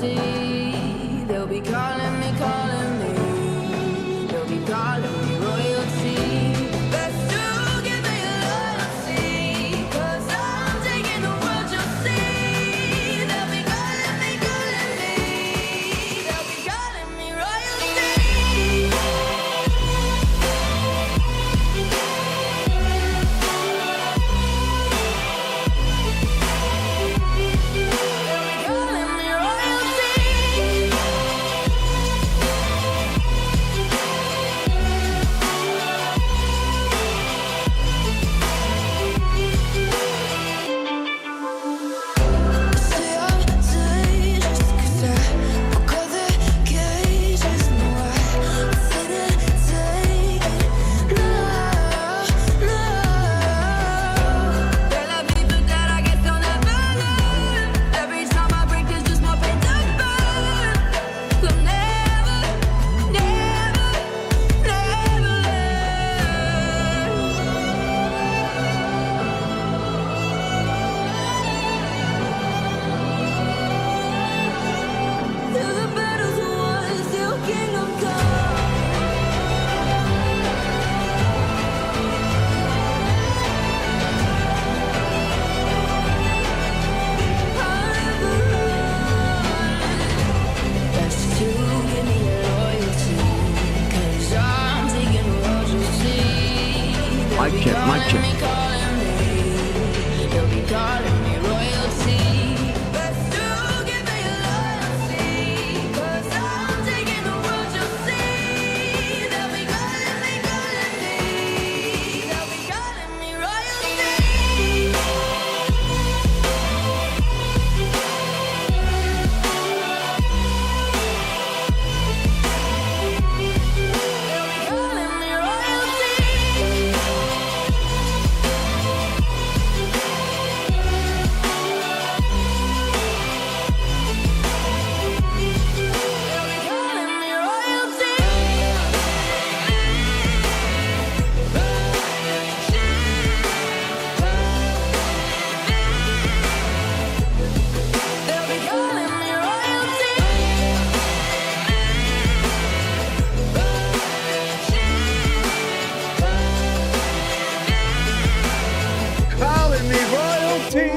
royalty. They'll be calling me, calling me. They'll be calling me royalty. Best to give me loyalty, 'cause I'm taking the world, you'll see. They'll be calling me, calling me. They'll be calling me royalty. Mic check, mic check. They'll be calling me royalty. Best to give me loyalty, 'cause I'm taking the world, you'll see. They'll be calling me, calling me. They'll be calling me royalty. Calling me royalty.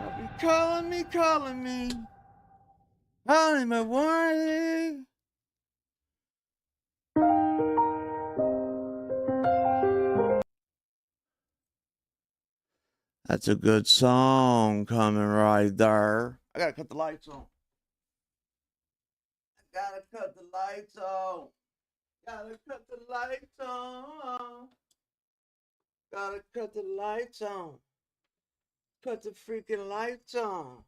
I'll be calling me, calling me. Calling me worthy. That's a good song coming right there. I gotta cut the lights on. I gotta cut the lights on. Gotta cut the lights on. Gotta cut the lights on. Cut the freaking lights on.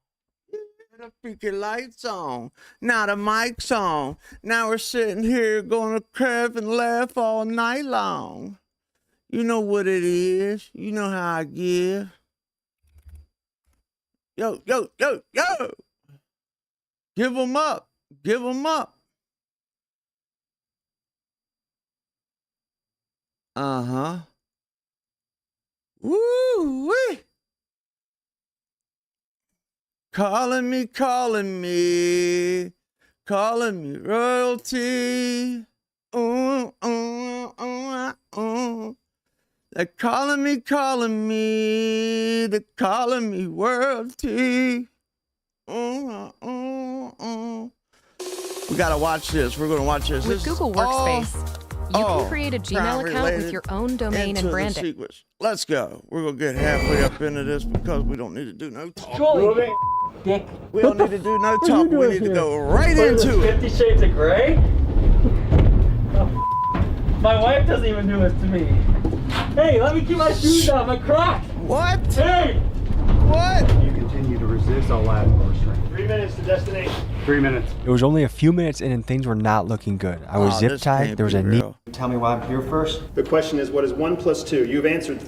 Yeah, the freaking lights on. Now the mic's on. Now we're sitting here gonna crab and laugh all night long. You know what it is. You know how I give. Yo, yo, yo, yo. Give them up. Give them up. Uh-huh. Woo-wee. Calling me, calling me. Calling me royalty. They're calling me, calling me. They're calling me royalty. We gotta watch this. We're gonna watch this. With This Google is Workspace, you all can create a Gmail account crime-related with your own domain into and the branding. sequence. Let's go. We're gonna get halfway up into this because we don't need to do no talk. Joey, dick. We don't need to do no talk. We need to go right into it. 50 Shades of Grey? My wife doesn't even do this to me. Hey, let me keep my shoes on, my Crocs. What? Hey! What? You continue to resist, I'll add more strength. 3 minutes to destination. 3 minutes. It was only a few minutes in and things were not looking good. I was zip this tied. can't There was be a knee. real. Tell me why I'm here first. The question is, what is 1 plus 2? You've answered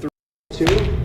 2.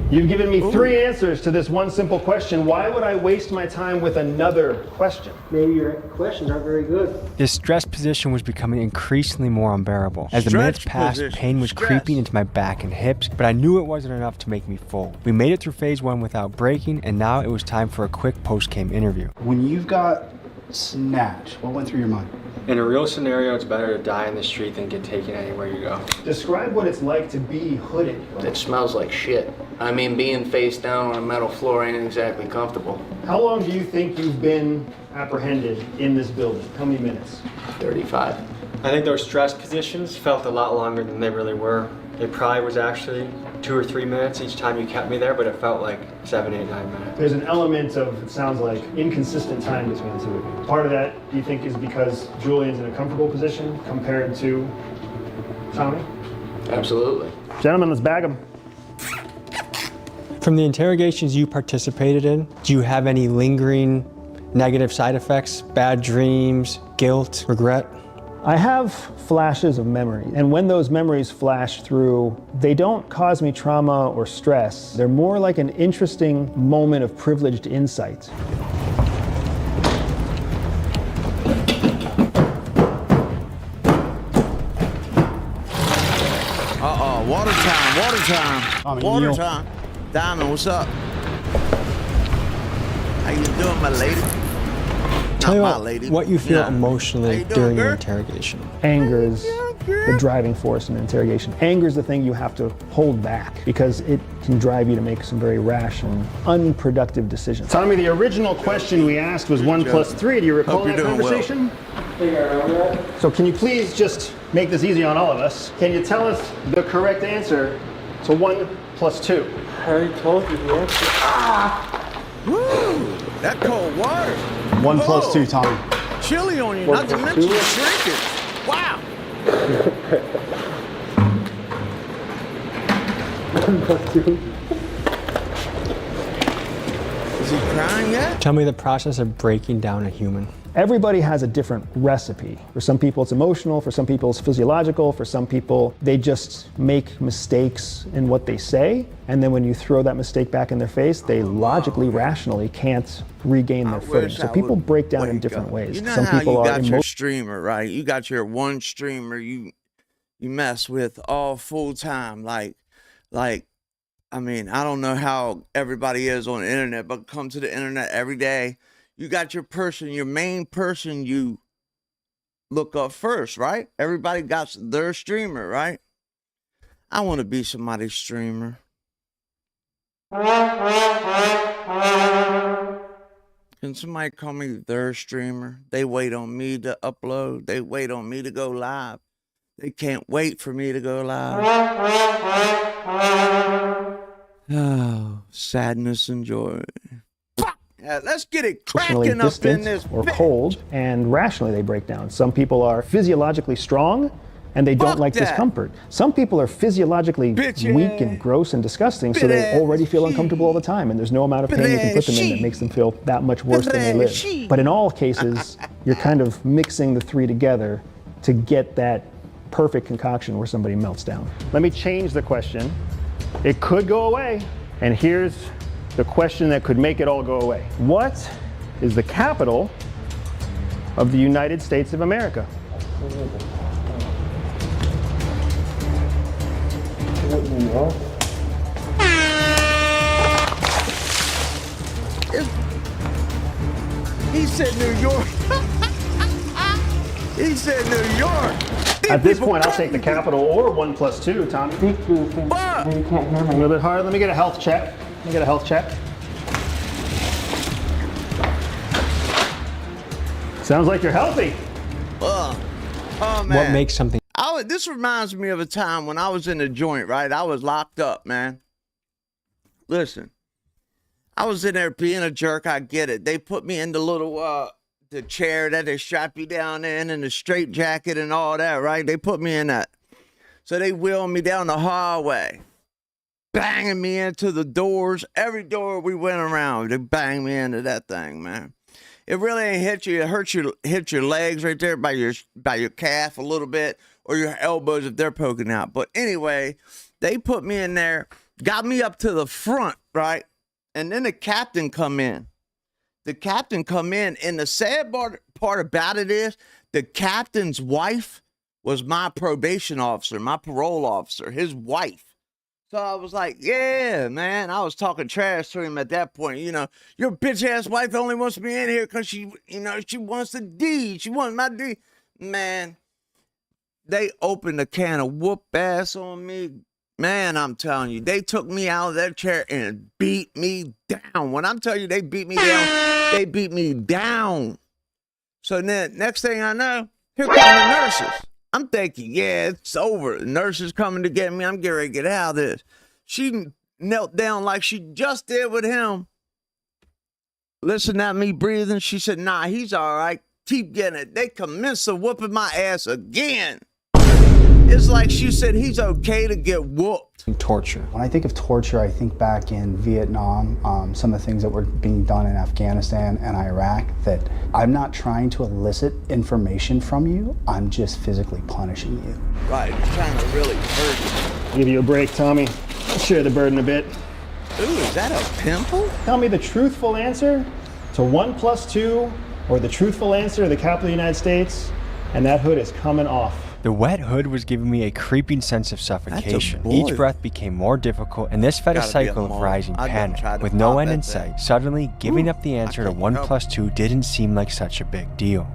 You've given me 3 answers to this one simple question. Why would I waste my time with another question? Maybe your questions aren't very good. This stress position was becoming increasingly more unbearable. As the minutes passed, pain was creeping into my back and hips, but I knew it wasn't enough to make me full. We made it through phase 1 without breaking, and now it was time for a quick post-game interview. When you've got snatch, what went through your mind? In a real scenario, it's better to die in the street than get taken anywhere you go. Describe what it's like to be hooded. It smells like shit. I mean, being face down on a metal floor ain't exactly comfortable. How long do you think you've been apprehended in this building? How many minutes? 35. I think those stress positions felt a lot longer than they really were. It probably was actually 2 or 3 minutes each time you kept me there, but it felt like 7, 8, 9 minutes. There's an element of, it sounds like, inconsistent time between the two of you. Part of that, do you think, is because Julian's in a comfortable position compared to Tommy? Absolutely. Gentlemen, let's bag him. From the interrogations you participated in, do you have any lingering negative side effects, bad dreams, guilt, regret? I have flashes of memory, and when those memories flash through, they don't cause me trauma or stress. They're more like an interesting moment of privileged insight. Water time, water time, water time. Diamond, what's up? How you doing, my lady? Tell me what you feel emotionally during your interrogation. Anger is the driving force in an interrogation. Anger is the thing you have to hold back because it can drive you to make some very rash and unproductive decisions. Tommy, the original question we asked was 1 + 3. Do you recall that conversation? So can you please just make this easy on all of us? Can you tell us the correct answer to 1 + 2? I already told you the answer. Woo! That cold water. 1 + 2, Tommy. Chili on you, not to mention the shrinkage. Wow. 1 + 2. Is he crying yet? Tell me the process of breaking down a human. Everybody has a different recipe. For some people it's emotional, for some people it's physiological, for some people they just make mistakes in what they say, and then when you throw that mistake back in their face, they logically, rationally can't regain their footing. So people break down in different ways. You know Some how people you are got your streamer, right? You got your one streamer you mess with all full time. Like, I mean, I don't know how everybody is on the internet, but come to the internet every day. You got your person, your main person you look up first, right? Everybody got their streamer, right? I want to be somebody's streamer. Can somebody call me their streamer? They wait on me to upload. They wait on me to go live. They can't wait for me to go live. Oh, sadness and joy. Yeah, let's get it cracking up in this or cold, and rationally they break down. Some people are physiologically strong and they don't like discomfort. Some people are physiologically weak and gross and disgusting, so they already feel uncomfortable all the time, and there's no amount of pain you can put them in that makes them feel that much worse than they live. But in all cases, you're kind of mixing the 3 together to get that perfect concoction where somebody melts down. Let me change the question. It could go away, and here's the question that could make it all go away. What is the capital of the United States of America? He said New York. He said New York. At this point, I'll take the capital or 1 + 2, Tommy. But You can't hear me. A little bit hard. Let me get a health check. Sounds like you're healthy. oh man. What makes something This reminds me of a time when I was in a joint, right? I was locked up, man. Listen, I was in there being a jerk. I get it. They put me in the little, the chair that they strap you down in and the straight jacket and all that, right? They put me in that. So they wheeled me down the hallway, banging me into the doors. Every door we went around, they banged me into that thing, man. It really ain't hit you. It hit your legs right there by your calf a little bit, or your elbows if they're poking out. But anyway, they put me in there got me up to the front, right? And then the captain come in. The captain come in, and the sad part about it is the captain's wife was my probation officer, my parole officer, his wife. So I was like, yeah, man. I was talking trash to him at that point. You know, your bitch-ass wife only wants me in here because she, you know, she wants the D. She wants my D. Man, they opened a can of whoop ass on me. Man, I'm telling you, they took me out of that chair and beat me down. When I'm telling you they beat me down, they beat me down. So then next thing I know, here come the nurses. I'm thinking, yeah, it's over. The nurse is coming to get me. I'm getting ready to get out of this. She knelt down like she just did with him. Listen at me breathing. She said, nah, he's all right. Keep getting it. They commenced to whooping my ass again. It's like she said he's okay to get whooped. Torture. When I think of torture, I think back in Vietnam, some of the things that were being done in Afghanistan and Iraq, that I'm not trying to elicit information from you, I'm just physically punishing you. Right, trying to really hurt Give you a break, Tommy. Share the burden a bit. you. Ooh, is that a pimple? Tell me the truthful answer to 1 + 2, or the truthful answer to the capital of the United States, and that hood is coming off. The wet hood was giving me a creeping sense of suffocation. Each breath became more difficult, and this fed a cycle of rising panic. With no end in sight, suddenly giving up the answer to 1 + 2 didn't seem like such a big deal.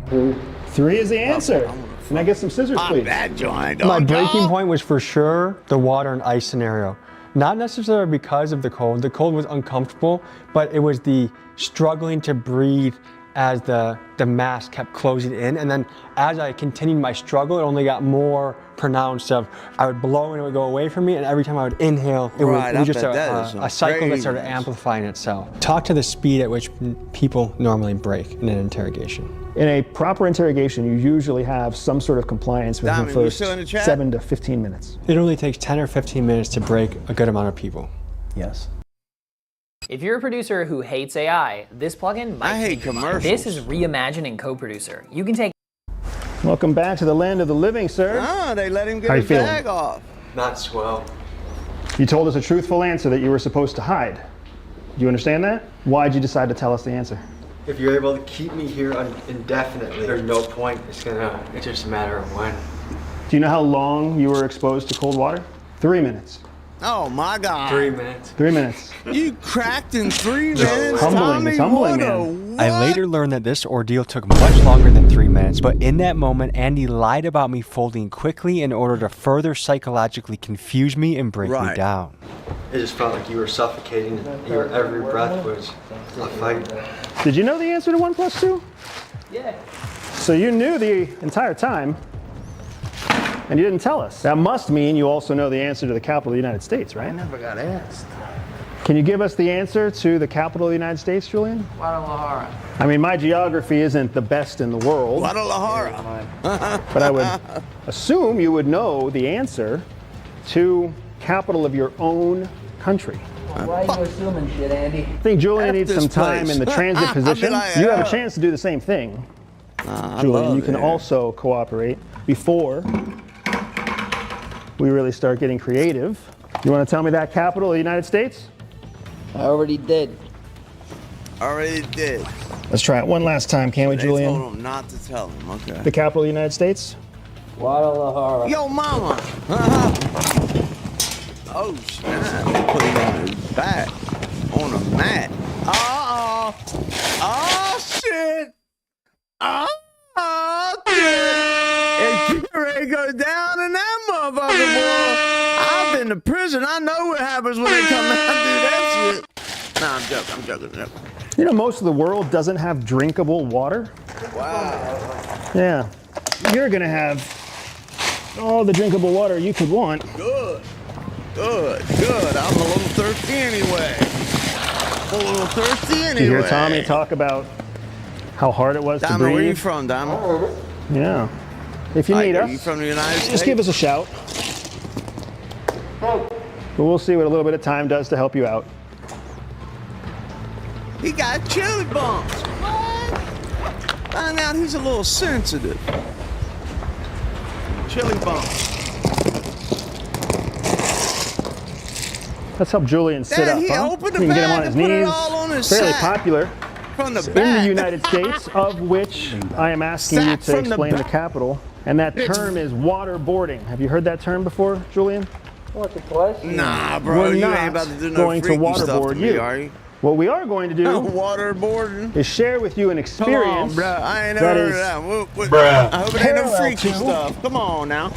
3 is the answer. Can I get some scissors, please? That joint, My dog. breaking point was for sure the water and ice scenario. Not necessarily because of the cold. The cold was uncomfortable, but it was the struggling to breathe as the mask kept closing in. And then as I continued my struggle, it only got more pronounced of I would blow and it would go away from me, and every time I would inhale, it was just a cycle that started amplifying itself. Talk to the speed at which people normally break in an interrogation. In a proper interrogation, you usually have some sort of compliance within the Diamond, you first still in the chat? 7 to 15 minutes. It only takes 10 or 15 minutes to break a good amount of people. Yes. If you're a producer who hates AI, this plugin might I hate change your mind. commercials. This is Reimagining Co-Producer. You can take Welcome back to the land of the living, sir. Ah, they let him get How you his feeling? bag off. Not swell. You told us a truthful answer that you were supposed to hide. Do you understand that? Why'd you decide to tell us the answer? If you're able to keep me here indefinitely, there's no point. It's just a matter of when. Do you know how long you were exposed to cold water? 3 minutes. Oh my God. 3 minutes. 3 minutes. You cracked in 3 minutes, Humbling, Tommy. it's humbling, What a man. what? I later learned that this ordeal took much longer than 3 minutes, but in that moment, Andy lied about me folding quickly in order to further psychologically confuse me and break me down. It just felt like you were suffocating, and your every breath was a fight. Did you know the answer to 1 + 2? Yeah. So you knew the entire time, and you didn't tell us. That must mean you also know the answer to the capital of the United States, right? I never got asked. Can you give us the answer to the capital of the United States, Julian? Guadalajara. I mean, my geography isn't the best in the world, Guadalajara. but I would assume you would know the answer to capital of your own country. Why are you assuming shit, Andy? I think Julian needs this some time place. in the transit I'll be position. like, You have a chance to do the same thing, Julian. love You can it. also cooperate before we really start getting creative. You want to tell me that capital of the United States? I already did. Already did. Let's try it one last time, can we, They Julian? told him not to tell him. Okay. The capital of the United States? Guadalajara. Yo, mama. Oh, snap. They put him on his back. On a mat. Uh-oh. Oh, shit. Oh, shit. It ready to go down in that motherfucker, boy. I've been to prison. I know what happens when they come out and do that shit. Nah, I'm joking. You know, most of the world doesn't have drinkable water. Wow. Yeah. You're going to have all the drinkable water you could want. Good. I'm a little thirsty anyway. Did you hear Tommy talk about how hard it was to Diamond, breathe? where you from, Diamond? Yeah. If you need Are us, you from the United States? just give us a shout. But we'll see what a little bit of time does to help you out. He got chili bumps. What? Find out he's a little sensitive. Chili bumps. Let's help Julian sit up. He Huh? opened the We can get him bag on his and put it knees. all on his Fairly sack. popular From the in the back. United States, of which I am asking you Sack to from the explain the back. capital. And that term is waterboarding. Have you heard that term before, Julian? What, the question? Nah, bro, We're you not ain't about to do no going to freaky stuff to waterboard me, you. are you? What we are going to do Waterboarding? is share with you an Come experience on, bro. I ain't never that heard is of that. Bruh. I hope it ain't no parallel freaky to- stuff. Come on now.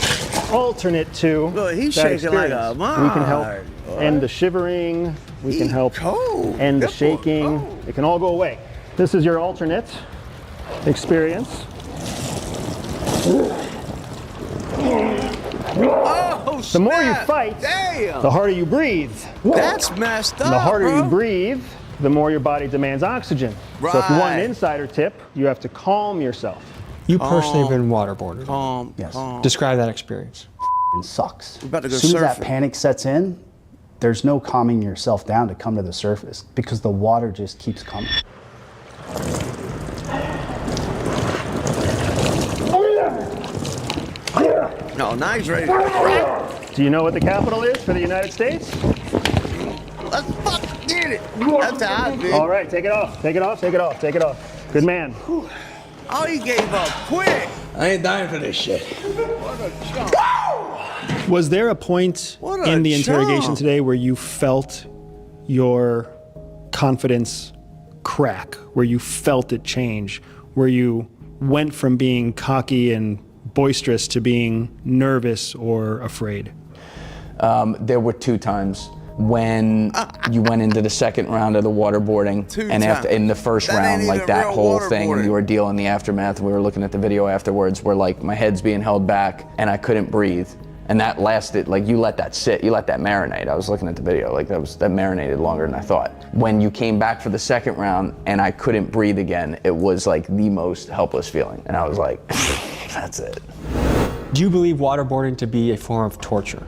alternate to Look, he's that shaking like experience. a We can help mud, boy. end the shivering. We can help cold. end the That boy shaking. cold. It can all go away. This is your alternate experience. Oh, The more you snap. fight, Damn. the harder you breathe. That's messed up. And the harder bro. you breathe, the more your body demands oxygen. So if you want an Right. insider tip, you have to calm yourself. You personally have been waterboarded. Yes. Describe that experience. It sucks. about to go As soon as that surfing. panic sets in, there's no calming yourself down to come to the surface because the water just keeps coming. No, now he's ready to crack. Do you know what the capital is for the United States? Let's fucking get it. That's how I feel. All right, take it off. Take it off. Take it off. Take it off. Good man. Oh, he gave up quick. I ain't dying for this shit. What a chump. Was there a point What a in the interrogation chump. today where you felt your confidence crack, where you felt it change, where you went from being cocky and boisterous to being nervous or afraid? There were 2 times when you went into the second round of the waterboarding, and after in the first That ain't round, like even that real whole thing and waterboarding. the ordeal and the aftermath, we were looking at the video afterwards where like my head's being held back and I couldn't breathe. And that lasted, like you let that sit, you let that marinate. I was looking at the video, like that marinated longer than I thought. When you came back for the second round and I couldn't breathe again, it was like the most helpless feeling. And I was like, that's it. Do you believe waterboarding to be a form of torture?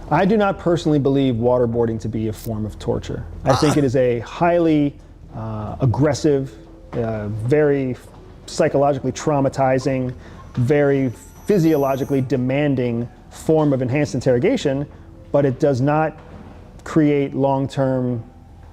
I do not personally believe waterboarding to be a form of torture. I think it is a highly aggressive, very psychologically traumatizing, very physiologically demanding form of enhanced interrogation, but it does not create long-term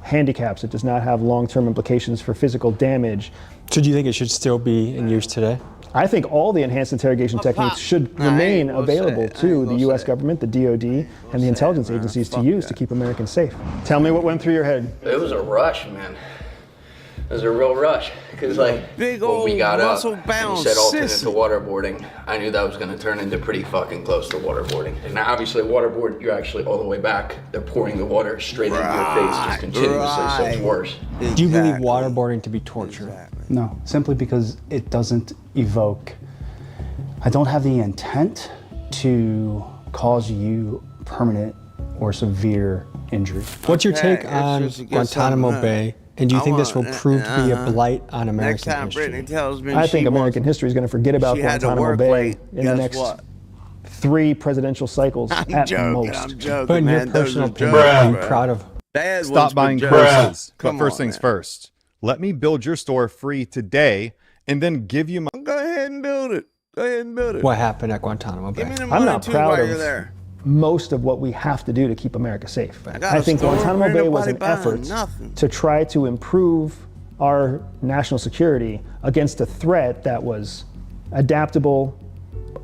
handicaps. It does not have long-term implications for physical damage. So do you think it should still be in use today? I think all the enhanced interrogation techniques should remain available to the U.S. government, the DOD, and the intelligence agencies to use to keep Americans safe. Tell me what went through your head. It was a rush, man. It was a real rush. Because like, Big when we old got up muscle-bound and you said alternate sissy. to waterboarding, I knew that was going to turn into pretty fucking close to waterboarding. And now obviously waterboard, you're actually all the way back. They're pouring the water straight into your face just continuously, so it's worse. Do you believe waterboarding to be torture? No, simply because it doesn't evoke. I don't have the intent to cause you permanent or severe injury. What's your take Okay, on let's just get Guantanamo something Bay? And do you I think this will want- prove to be a blight on Next American time history? Brittany tells me I she think wants- American history is going to forget about she had to Guantanamo work Bay late, in the guess next what? 3 presidential cycles I'm at joking, most. I'm joking, But in man. your Those personal are opinion, jokes, are you bro. proud of? Dad Stop wants buying me courses. Come But first on, things man. first, let me build your store free today and then give you my. Go ahead and build it. Go ahead and build it. What happened at Guantanamo Bay? Give me the I'm money not too proud while of you're there. most of what we have to do to keep America safe. got I a think store, Guantanamo ain't Bay was nobody an buying effort nothing. to try to improve our national security against a threat that was adaptable,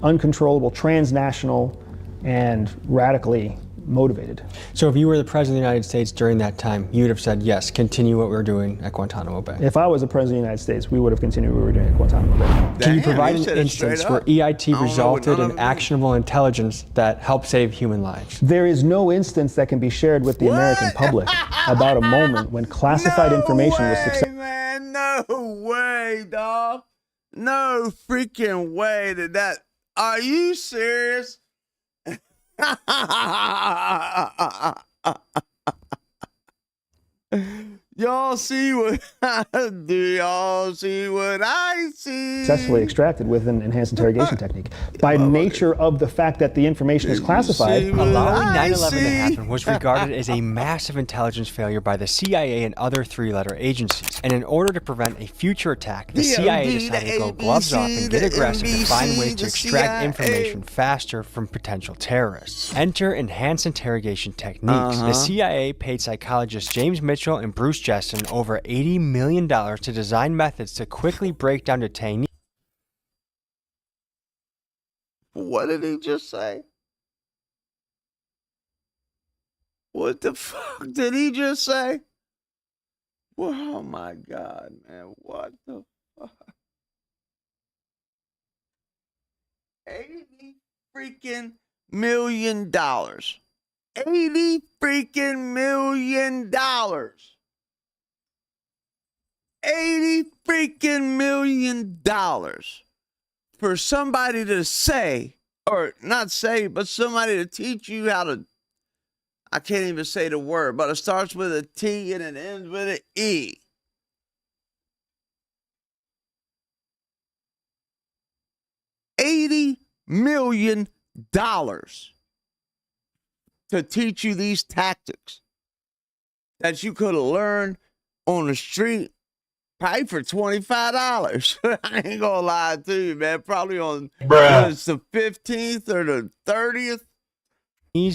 uncontrollable, transnational, and radically motivated. So if you were the president of the United States during that time, you would have said, yes, continue what we were doing at Guantanamo Bay. If I was the president of the United States, we would have continued what we were doing at Guantanamo Bay. Can you Damn, provide he an said it straight instance where up. EIT I don't know what resulted none in of it means. actionable intelligence that helped save human lives? There is no instance that can be shared with the American public about a moment when classified information was successful. Man, no way, dog. No freaking way did that. Are you serious? Y'all see what do y'all see what I see? Successfully extracted with an enhanced interrogation technique. By nature of the fact that the information is classified. Allowing 9/11 to happen was regarded as a massive intelligence failure by the CIA and other three-letter agencies. And in order to prevent a future attack, the CIA decided to go gloves off and get aggressive to find ways to extract information faster from potential terrorists. Enter enhanced interrogation techniques. The CIA paid psychologists James Mitchell and Bruce Jessen over $80 million to design methods to quickly break down detainees. What did he just say? What the fuck did he just say? Well, oh my God, man. What the fuck? 80 freaking million dollars. 80 freaking million dollars. 80 freaking million dollars for somebody to say, or not say, but somebody to teach you how to, I can't even say the word, but it starts with a T and it ends with an E. $80 million to teach you these tactics that you could have learned on the street. Probably for $25. I ain't gonna lie to you, man. Probably on it's the 15th or the 30th.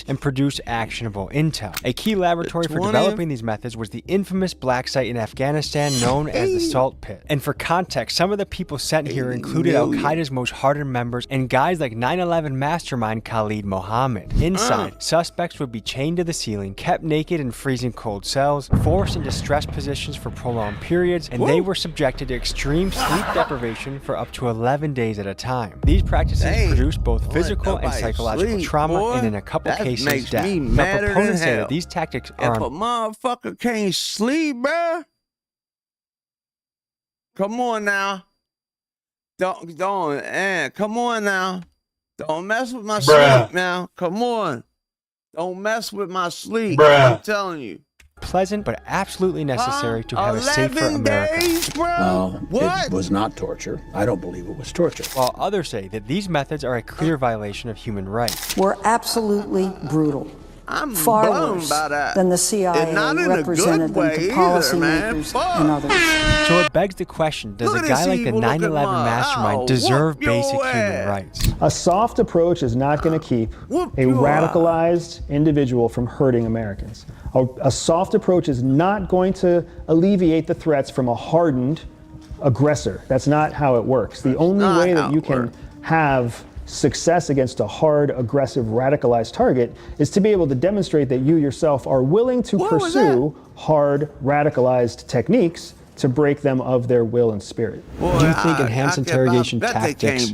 And produce actionable intel. A key laboratory for developing these methods was the infamous black site in Afghanistan known as the Salt Pit. And for context, some of the people sent here included Al-Qaeda's most hardened members and guys like 9/11 mastermind Khalid Mohammed. Inside, suspects would be chained to the ceiling, kept naked in freezing cold cells, forced into stress positions for prolonged periods, and they were subjected to extreme sleep deprivation for up to 11 days at a time. These practices produced both physical and psychological trauma, and in a couple cases death. But proponents say that these tactics are if a motherfucker can't sleep, bruh. Come on now. Don't, come on now. Don't mess with my sleep now. Come on. Don't mess with my sleep. I'm telling you. Pleasant, but absolutely necessary to have a safer America. Well, it was not torture. I don't believe it was torture. While others say that these methods are a clear violation of human rights. Were absolutely brutal. I'm far blown worse by that. than the CIA represented them to policymakers and others. So it begs the question, does a guy like the 9/11 mastermind deserve basic human rights? A soft approach is not going to keep a radicalized individual from hurting Americans. A soft approach is not going to alleviate the threats from a hardened aggressor. That's not how it works. The only way that you can have success against a hard, aggressive, radicalized target is to be able to demonstrate that you yourself are willing to pursue hard, radicalized techniques to break them of their will and spirit. Do you think enhanced interrogation tactics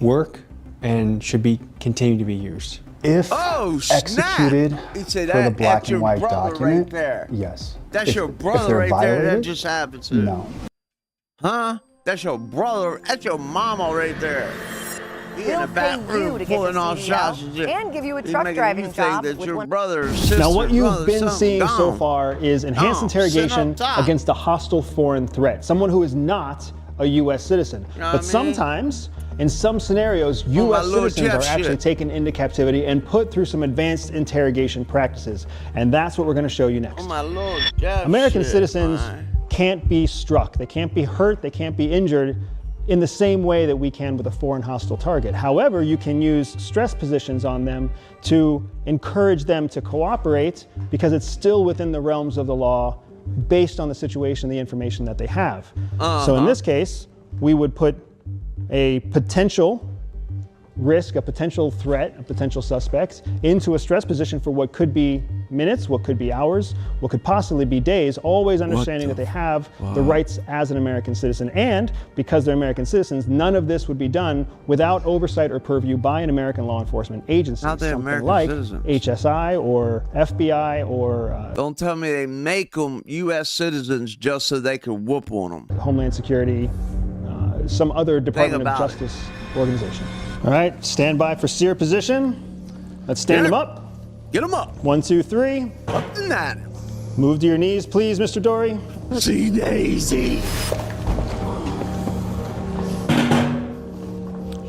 work and should continue to be used? If executed for the black and white document, yes. That's your brother right there. That just happened to. No. Huh? That's your brother. That's your mama right there. He in the back room pulling off shots and give you a truck driving job. That your brother, sister, now, what you've brother, been seeing so far is enhanced interrogation against a hostile foreign threat, someone who is not a U.S. citizen. But sometimes, in some scenarios, U.S. citizens are actually taken into captivity and put through some advanced interrogation practices. And that's what we're going to show you next. American citizens can't be struck. They can't be hurt. They can't be injured in the same way that we can with a foreign hostile target. However, you can use stress positions on them to encourage them to cooperate because it's still within the realms of the law based on the situation, the information that they have. So in this case, we would put a potential risk, a potential threat, a potential suspect into a stress position for what could be minutes, what could be hours, what could possibly be days, always understanding that they have the rights as an American citizen. And because they're American citizens, none of this would be done without oversight or purview by an American law enforcement agency, something like HSI or FBI or... Don't tell me they make them U.S. citizens just so they can whoop on them. Homeland Security, some other Department of Justice organization. All right, stand by for sear position. Let's stand them up. Get them up. 1, 2, 3. Up to 9. Move to your knees, please, Mr. Dory. See Daisy.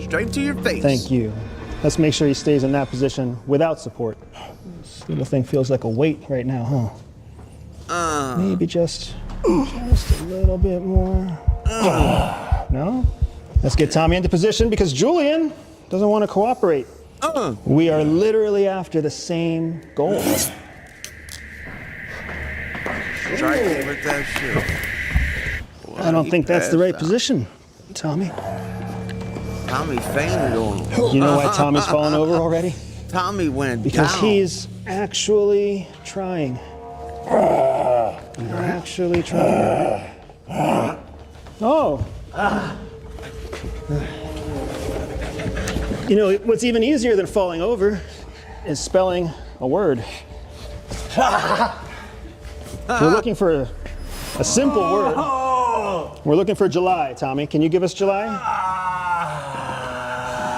Straight to your face. Thank you. Let's make sure he stays in that position without support. This little thing feels like a weight right now, huh? Maybe just a little bit more. No? Let's get Tommy into position because Julian doesn't want to cooperate. We are literally after the same goal. Strike with that shit. I don't think that's the right position, Tommy. Tommy fainted on him. You know why Tommy's fallen over already? Tommy went Because down. he's actually trying. You're actually trying. Oh. You know, what's even easier than falling over is spelling a word. We're looking for a simple word. We're looking for July, Tommy. Can you give us July?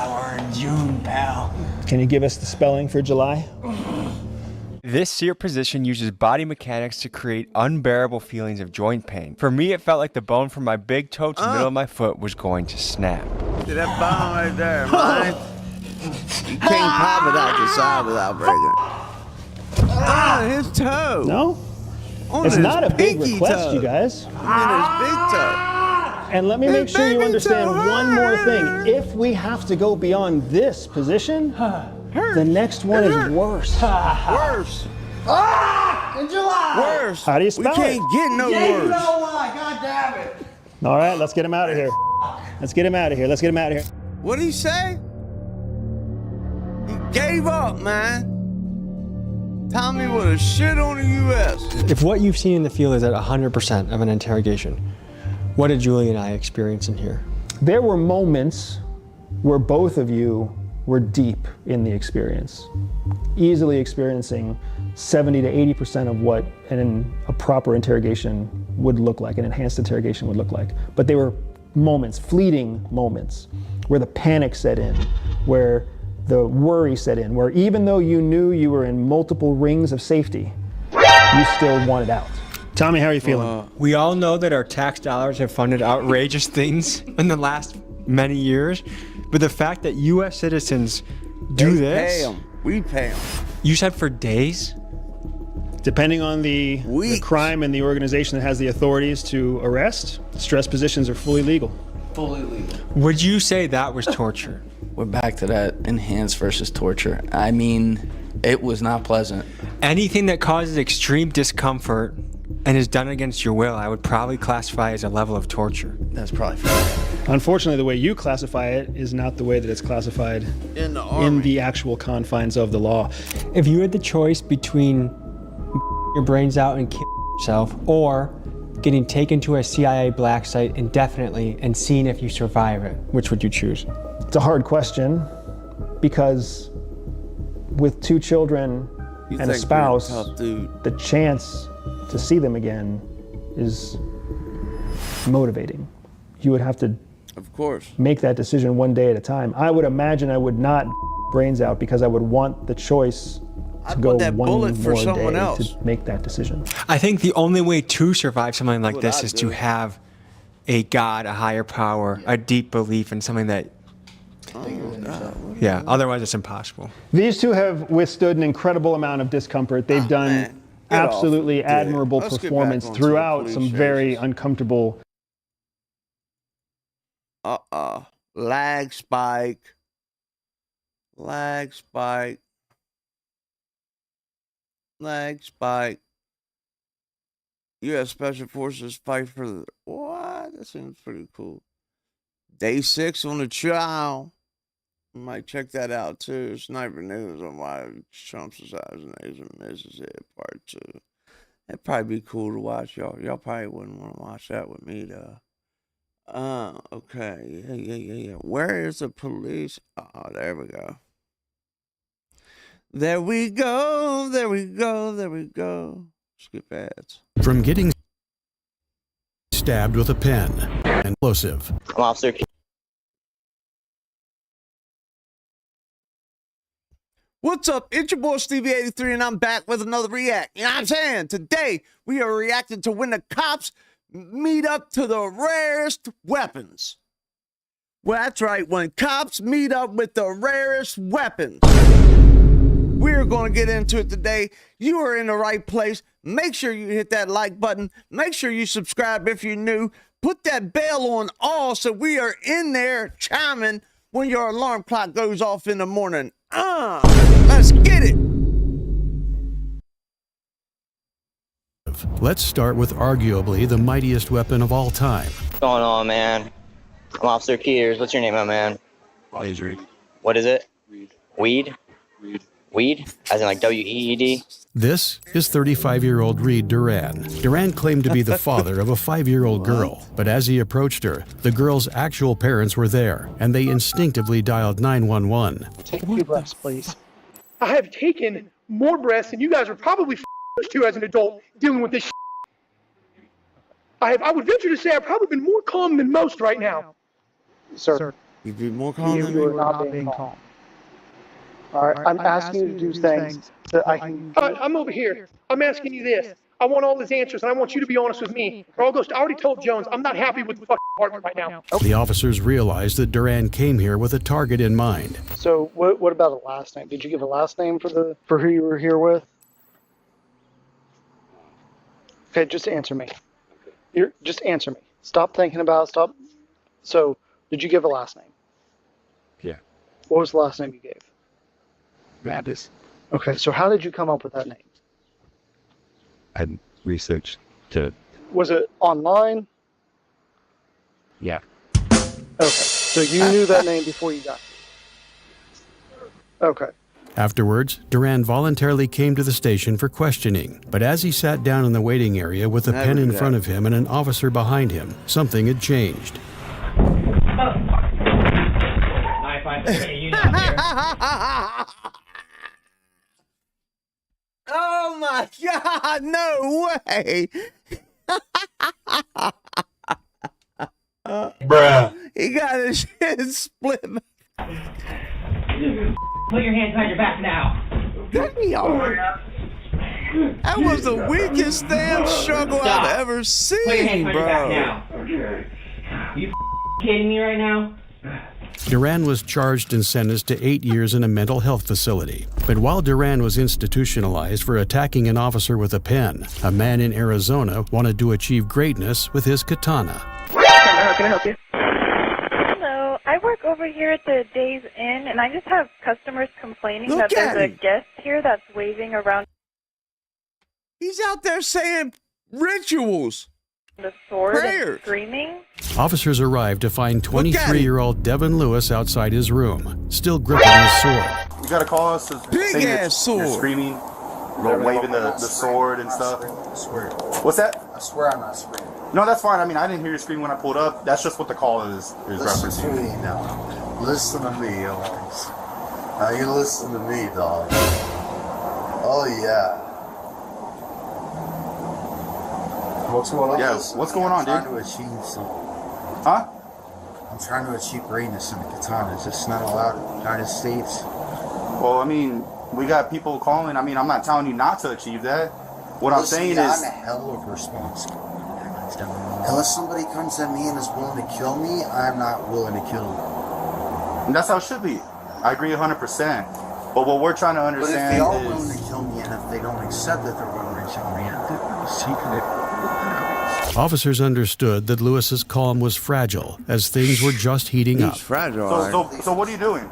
We're in June, pal. Can you give us the spelling for July? This seat position uses body mechanics to create unbearable feelings of joint pain. For me, it felt like the bone from my big toe to the middle of my foot was going to snap. See that bone right there, man? You can't pop it out the side without breaking it. His toe. No? On It's his not a big pinky request, toe. you guys. I mean his big toe. And let me make sure you baby understand toe one more hurts. thing. If we have to go beyond this position, the next one is worse. Worse. In July! Worse. How do you spell We can't it? get no worse. Why? God damn it! All right, let's get him out of here. Let's get him out of here. Let's get him out of here. What'd he say? He gave up, man. Tommy would have shit on the U.S. If what you've seen in the field is at 100% of an interrogation, what did Julie and I experience in here? There were moments where both of you were deep in the experience, easily experiencing 70 to 80% of what a proper interrogation would look like, an enhanced interrogation would look like. But they were moments, fleeting moments, where the panic set in, where the worry set in, where even though you knew you were in multiple rings of safety, you still wanted out. Tommy, how are you feeling? We all know that our tax dollars have funded outrageous things in the last many years, but the fact that U.S. citizens do They this, pay 'em. We pay them. you said for days? Depending on the crime and the organization that has the authorities to arrest, stress positions are fully legal. Fully legal. Would you say that was torture? We're back to that enhanced versus torture. I mean, it was not pleasant. Anything that causes extreme discomfort and is done against your will, I would probably classify as a level of torture. That's probably fair. Unfortunately, the way you classify it is not the way that it's classified In the army. in the actual confines of the law. If you had the choice between your brains out and killing yourself or getting taken to a CIA black site indefinitely and seeing if you survive it, which would you choose? It's a hard question because with two children You and a think spouse, you're a tough dude. the chance to see them again is motivating. You would have to Of course. make that decision one day at a time. I would imagine I would not brains out because I would want the choice to I'd go put that one bullet for more someone day else. to make that decision. I think the only way to survive something like What this I'd is do. to have a God, a higher power, a deep belief in something that, yeah, otherwise it's impossible. These two have withstood an incredible amount of discomfort. They've done man. Get off absolutely the dick. admirable Let's get back performance onto throughout the some police very chases. uncomfortable. Lag spike. Lag spike. Lag spike. U.S. Special Forces fight for the... What? That seems pretty cool. Day 6 on the trial. I might check that out too. Sniper News on why Trump's assassination misses it, part 2. That'd probably be cool to watch, y'all. Y'all probably wouldn't want to watch that with me, though. Okay. Yeah. Where is the police? Oh, there we go. There we go. Skip ads. From getting stabbed with a pen and explosive. Officer. What's up? It's your boy Stevie83 and I'm back with another react. You know what I'm saying? Today we are reacting to when the cops meet up to the rarest weapons. Well, that's right, when cops meet up with the rarest weapons. We're going to get into it today. You are in the right place. Make sure you hit that like button. Make sure you subscribe if you're new. Put that bell on all so we are in there chiming when your alarm clock goes off in the morning. Let's get it. Let's start with arguably the mightiest weapon of all time. What's going on, man? I'm Officer Keers. What's your name, my man? Adrian. What is it? Weed. Weed? Weed. Weed? As in like W-E-E-D? This is 35-year-old Reed Duran. Duran claimed to be the father of a 5-year-old girl, but as he approached her, the girl's actual parents were there, and they instinctively dialed 911. Take a few breaths, please. I have taken more breaths than you guys are probably used to as an adult dealing with this. I would venture to say I've probably been more calm than most right now. Sir, you'd be more calm than me? You are not being calm. All right, I'm asking you to do things that I can. I'm over here. I'm asking you this. I want all his answers, and I want you to be honest with me. I already told Jones I'm not happy with the fucking department right now. The officers realized that Duran came here with a target in mind. So, what about a last name? Did you give a last name for who you were here with? Okay, just answer me. Just answer me. Stop thinking about it. Stop. So, did you give a last name? Yeah. What was the last name you gave? Baptist. Okay, so how did you come up with that name? I researched to. Was it online? Yeah. Okay, so you knew that name before you got here. Okay. Afterwards, Duran voluntarily came to the station for questioning, but as he sat down in the waiting area with a pen in front of him and an officer behind him, something had changed. Oh my God, no way. Bruh. He got his shit split. Put your hands behind your back now. That was the weakest damn struggle I've ever Put your hands seen, behind your back bro. now. You kidding me right now? Duran was charged and sentenced to 8 years in a mental health facility. But while Duran was institutionalized for attacking an officer with a pen, a man in Arizona wanted to achieve greatness with his katana. Can I help you? Hello, I work over here at the Days Inn, and I just have customers complaining that there's a guest here that's waving around. He's out there saying rituals. The sword Prayers. and screaming. Officers arrived to find 23-year-old Devin Lewis outside his room, still gripping his sword. You gotta call us. Big ass sword. You're screaming, you're waving the sword and stuff. I swear. What's that? I swear I'm not screaming. No, that's fine. I mean, I didn't hear you scream when I pulled up. That's just what the call is Listen referencing. to me now. Listen to me, Alex. Now you listen to me, dog. Oh yeah. What's going on? Yeah, what's going on, dude? I'm trying to achieve something. Huh? I'm trying to achieve greatness in the katana. It's just not allowed in the United States. Well, I mean, we got people calling. I mean, I'm not telling you not to achieve that. What I'm saying is, I'm a hell of a responsible. Unless somebody comes at me and is willing to kill me, I'm not willing to kill them. and that's how it should be. I agree 100%. But what we're trying to understand but if they are is, willing to kill me, and if they don't accept that they're willing to kill me, they're secret. Officers understood that Lewis's calm was fragile, as things were just heating up. Fragile. So what are you doing?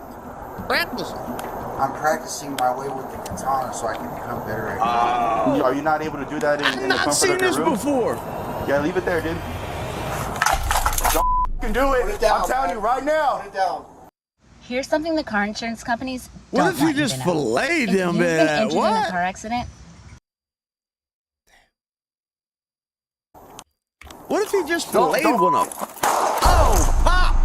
Practicing. I'm practicing my way with the katana so I can become better at it. Are you not able to do that in the comfort of your room? Before. Yeah, leave it there, dude. Don't f***ing do it. I'm telling you right now. Put it down. Here's something the car insurance companies What don't if you want just you to know. filleted If them you've been at injured in what? a car accident, What if he just filleted one up? Oh, pop!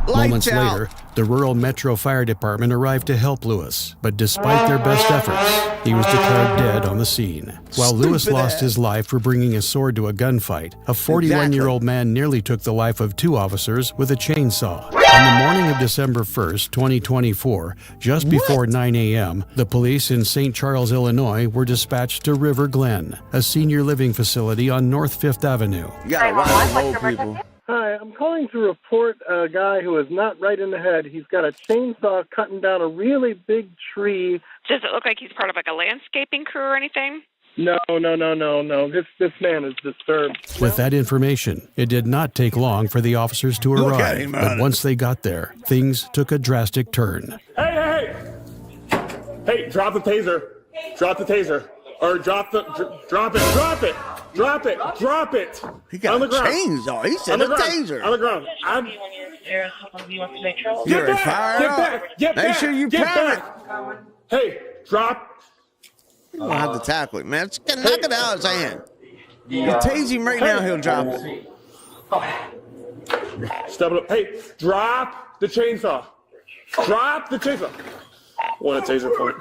Moments Lights out. later, the rural Metro Fire Department arrived to help Lewis, but despite their best efforts, he was declared dead on the scene. While Lewis lost his life for bringing a sword to a gunfight, a 41-year-old man nearly took the life of 2 officers with a chainsaw. On the morning of December 1st, 2024, just before 9 a.m., the police in St. Charles, Illinois were dispatched to River Glen, a senior living facility on North 5th Avenue. You gotta watch them old people. Hi, I'm calling to report a guy who is not right in the head. He's got a chainsaw cutting down a really big tree. Does it look like he's part of like a landscaping crew or anything? No. This man is disturbed. With that information, it did not take long for the officers to Look at arrive, him, but man. once they got there, things took a drastic turn. Hey! Hey, drop the taser. Drop the taser. Or drop it. He got on the a ground. chainsaw. He said On the a ground. taser. On the ground. You're fired up. Make sure you prime it. Hey, drop. You don't have to tackle it, man. Just knock it out of his hand. You tase him right now, he'll drop it. Step it up. Hey, drop the chainsaw. Drop the chainsaw. Want a taser point.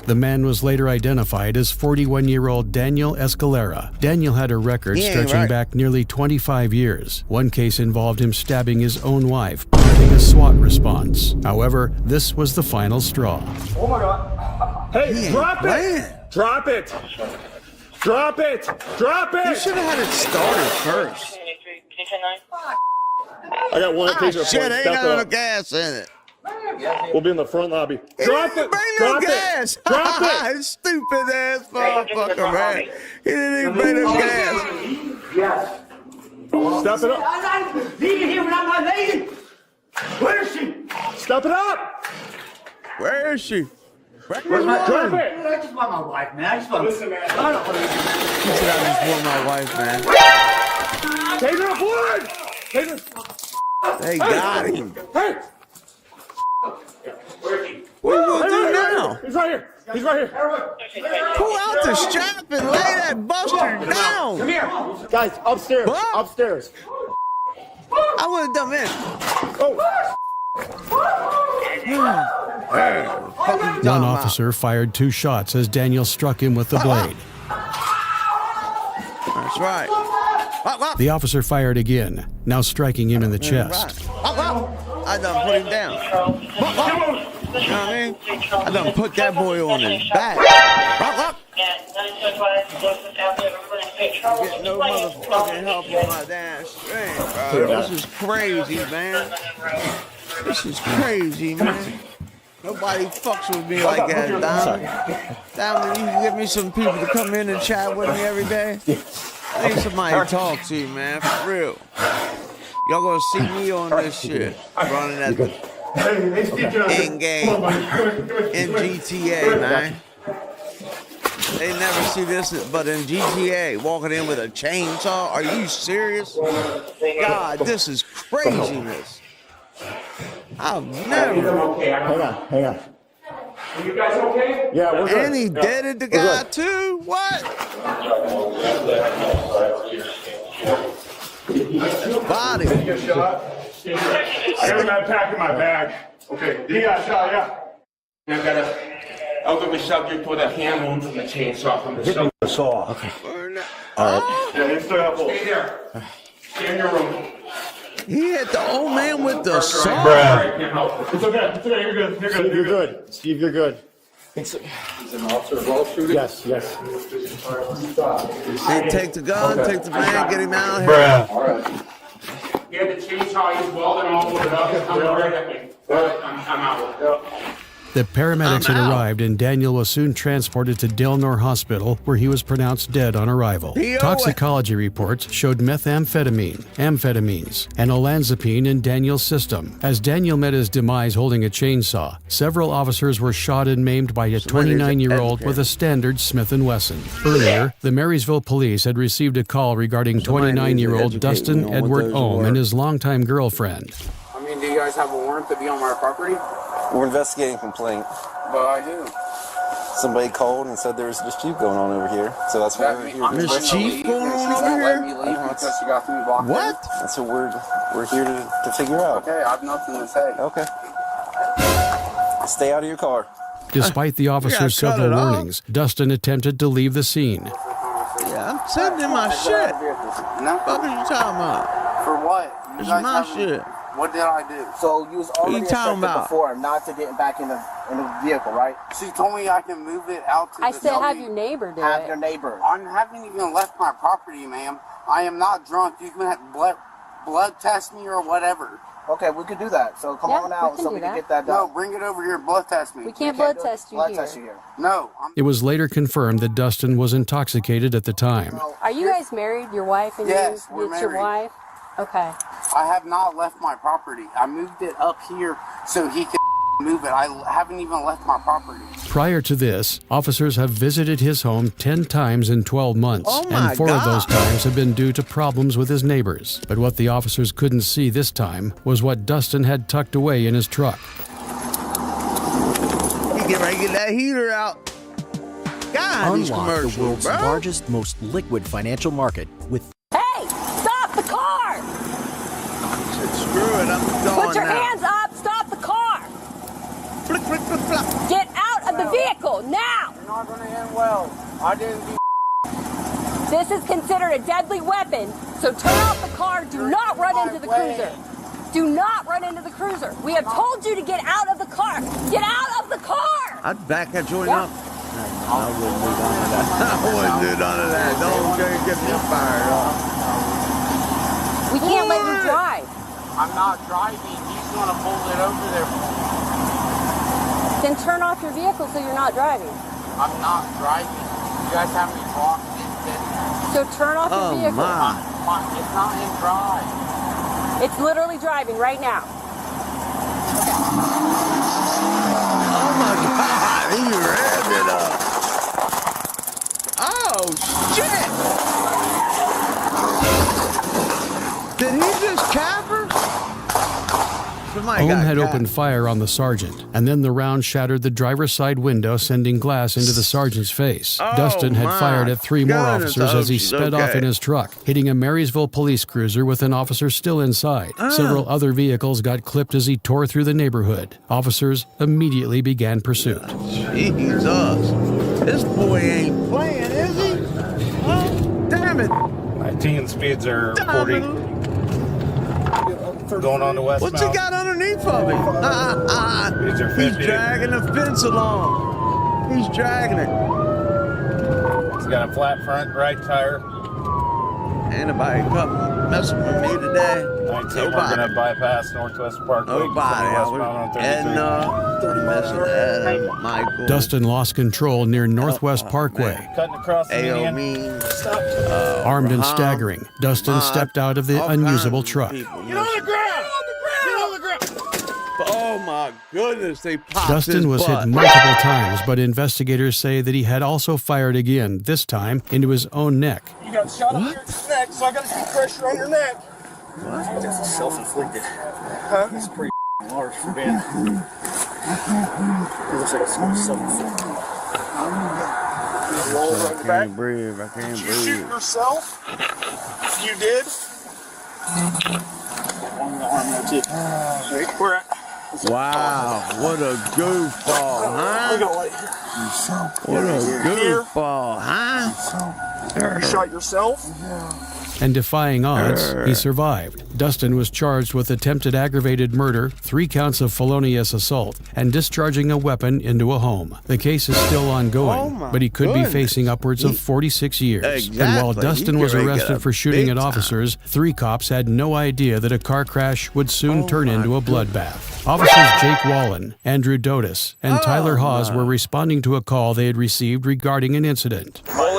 The man was later identified as 41-year-old Daniel Escalera. Daniel had a record He ain't stretching right. back nearly 25 years. One case involved him stabbing his own wife, prompting a SWAT response. However, this was the final straw. Oh my God. Hey, He ain't drop playing. it. Drop it. Drop it. Drop it. You should have had it started first. I got one taser Shit, point. ain't Step got it no up. gas in it. We'll be in the front lobby. Drop it. Bring no Drop gas. it. Drop it. Stupid ass motherfucker, man. He didn't even bring no gas. Yes. Step it up. Leaving here without my lady. Where is she? Step it up. Where is she? Drop it. I just want my wife, man. I just want. Listen, man. He said, I just want my wife, man. Taser up wood. Taser. They got him. Hey. What are you gonna do now? He's right here. He's right here. Pull out the strap and lay that buster down. Come here. Guys, upstairs. What? Upstairs. I would have done this. One officer fired 2 shots as Daniel struck him with the blade. That's right. The officer fired again, now striking him in the chest. I done put him down. You know what I mean? I done put that boy on his back. Get no motherfucking help on my damn string, bro. This is crazy, man. This is crazy, man. Nobody fucks with me like that, Diamond. Diamond, you can give me some people to come in and chat with me every day. I need somebody to talk to, man, for real. Y'all gonna see me on this shit, running at the in-game, in GTA, man. They never see this but in GTA, walking in with a chainsaw. Are you serious? God, this is craziness. I've never. Hang on. Are you guys okay? Yeah, we're good. And he deaded the guy too? What? Body. I got that pack in my bag. Okay, he got shot, yeah. I got a elderly subject with a hand wound from the chainsaw from the saw. Okay. All right. Yeah, you still have Stay there. Stay in your room. He hit the old man with the saw. It's okay. You're good. You're good. Steve, you're good. He's an officer of all shooting? Yes. They take the gun, take the man, get him out of here. All right. He had the chainsaw, he's welding all over it up, he's coming right at me. All right, I'm out. The paramedics had arrived and Daniel was soon transported to Delnor Hospital, where he was pronounced dead on arrival. Toxicology reports showed methamphetamine, amphetamines, and olanzapine in Daniel's system. As Daniel met his demise holding a chainsaw, several officers were shot and maimed by a 29-year-old with a standard Smith & Wesson. Earlier, the Marysville police had received a call regarding 29-year-old Dustin Edward Ohm and his longtime girlfriend. I mean, do you guys have a warrant to be on my property? We're investigating a complaint. Well, I do. Somebody called and said there was a dispute going on over here, so that's why we're here. There's chief going on over here? Because you got me blocked What? That's what we're here to figure out. Okay, I have nothing to say. Okay. Stay out of your car. Despite the officer's several warnings, Dustin attempted to leave the scene. Yeah, I'm sending my shit. No? What are you talking about? For what? It's my shit. What did I do? So you was already instructed before not to get back in the vehicle, right? She told me I can move it out to I the said building. have your neighbor do Have it. your neighbor. I haven't even left my property, ma'am. I am not drunk. You can have blood test me or whatever. Okay, we could do that. So come on out so we can get that done. No, bring it over here. Blood test me. We can't blood test you here. No. It was later confirmed that Dustin was intoxicated at the time. Are you guys married? Your wife and Yes, you? we're It's your married. wife? Okay. I have not left my property. I moved it up here so he could move it. I haven't even left my property. Prior to this, officers have visited his home 10 times in 12 months, and 4 of those times have been due to problems with his neighbors. But what the officers couldn't see this time was what Dustin had tucked away in his truck. He get ready to get that heater out. God, these Unlock commercials, the world's bro. largest, most liquid financial market with Hey, stop the car! Screw it, I'm going Put your now. hands up, stop the car! Flick, flick, flick, flick. Get out of the vehicle, now! You're not going to end well. I didn't do. This is considered a deadly weapon, so turn off the car, do not run into the cruiser. Do not run into the cruiser. We have told you to get out of the car. Get out of the car! I'd back that joint up. I wouldn't do none of that. I wouldn't do none of that. Don't get me fired up. We can't let you drive. I'm not driving. He's going to pull it over there. Then turn off your vehicle so you're not driving. I'm not driving. You guys have me blocked in. So turn off your vehicle. It's not in drive. It's literally driving right now. Oh my God, he revved it up. Oh shit! Did he just cap her? Ohm had opened fire on the sergeant, and then the round shattered the driver's side window, sending glass into the sergeant's face. Dustin had fired at 3 more officers as he sped off in his truck, hitting a Marysville police cruiser with an officer still inside. Several other vehicles got clipped as he tore through the neighborhood. Officers immediately began pursuit. Jesus, this boy ain't playing, is he? Oh, damn it! 19 speeds are 40. Going on the west. What's he got underneath of him? He's dragging the fence along. He's dragging it. He's got a flat front right tire. Ain't nobody come messing with me today. 19, we're going to bypass Northwest Parkway. Nobody. Messing with Michael. Dustin lost control near Northwest Parkway. Cutting across the median. Armed and staggering, Dustin stepped out of the unusable truck. Get on the ground! Get on the ground! Oh my goodness, they popped Dustin was hit multiple times, but investigators say that he had also fired again, this time into his own neck. You got shot up your neck, so I got to keep pressure on your neck. What? That's self-inflicted. Huh? It's pretty large for being. It looks like it's self-inflicted. I can't breathe. I can't Did you breathe. shoot yourself? You did? Where at? Wow, what a goofball, huh? What a goofball, huh? You shot yourself? And defying odds, he survived. Dustin was charged with attempted aggravated murder, 3 counts of felonious assault, and discharging a weapon into a home. The case is still ongoing, but he could be facing upwards of 46 years. And while Dustin was arrested for shooting at officers, 3 cops had no idea that a car crash would soon turn into a bloodbath. Officers Jake Wallen, Andrew Dotis, and Tyler Hawes were responding to a call they had received regarding an incident. We'll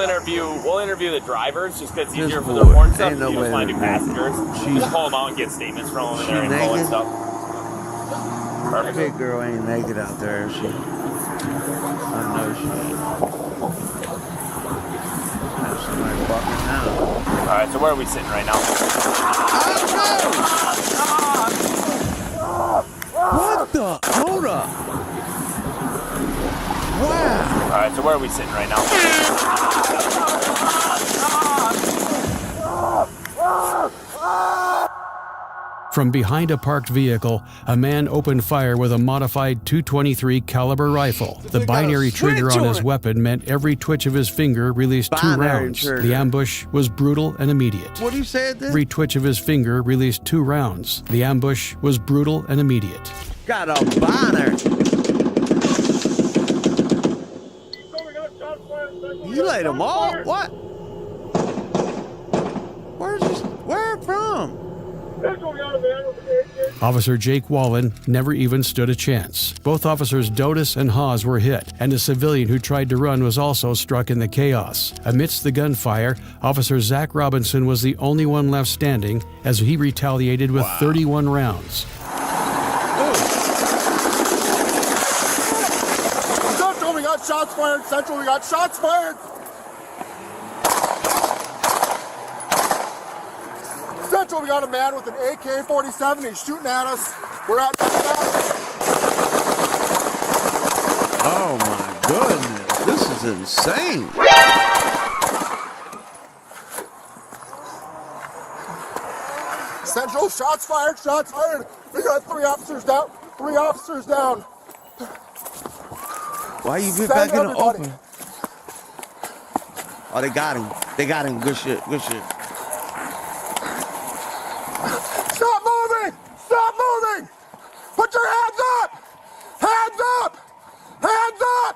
interview the drivers just because it's easier for the report stuff. You just find new passengers. Just call them out and get statements from them and their info and stuff. That big girl ain't naked out there, is she? I know she ain't. There's somebody walking now. Alright, so where are we sitting right now? What the? Hold up. Wow. Alright, so where are we sitting right now? From behind a parked vehicle, a man opened fire with a modified .223 caliber rifle. The binary trigger on his weapon meant every twitch of his finger released 2 rounds. The ambush was brutal and immediate. What do you say it did? Every twitch of his finger released 2 rounds. The ambush was brutal and immediate. Got a binary. You laid them all? What? Where from? Officer Jake Wallen never even stood a chance. Both officers Dotis and Haas were hit, and a civilian who tried to run was also struck in the chaos. Amidst the gunfire, Officer Zach Robinson was the only one left standing as he retaliated with 31 rounds. Central, we got shots fired. Central, we got shots fired. Central, we got a man with an AK-47. He's shooting at us. We're at. Oh my goodness, this is insane. Central, shots fired. Shots fired. We got 3 officers down. 3 officers down. Why you get back in the open? Oh, they got him. They got him. Good shit. Good shit. Stop moving! Stop moving! Put your hands up! Hands up! Hands up!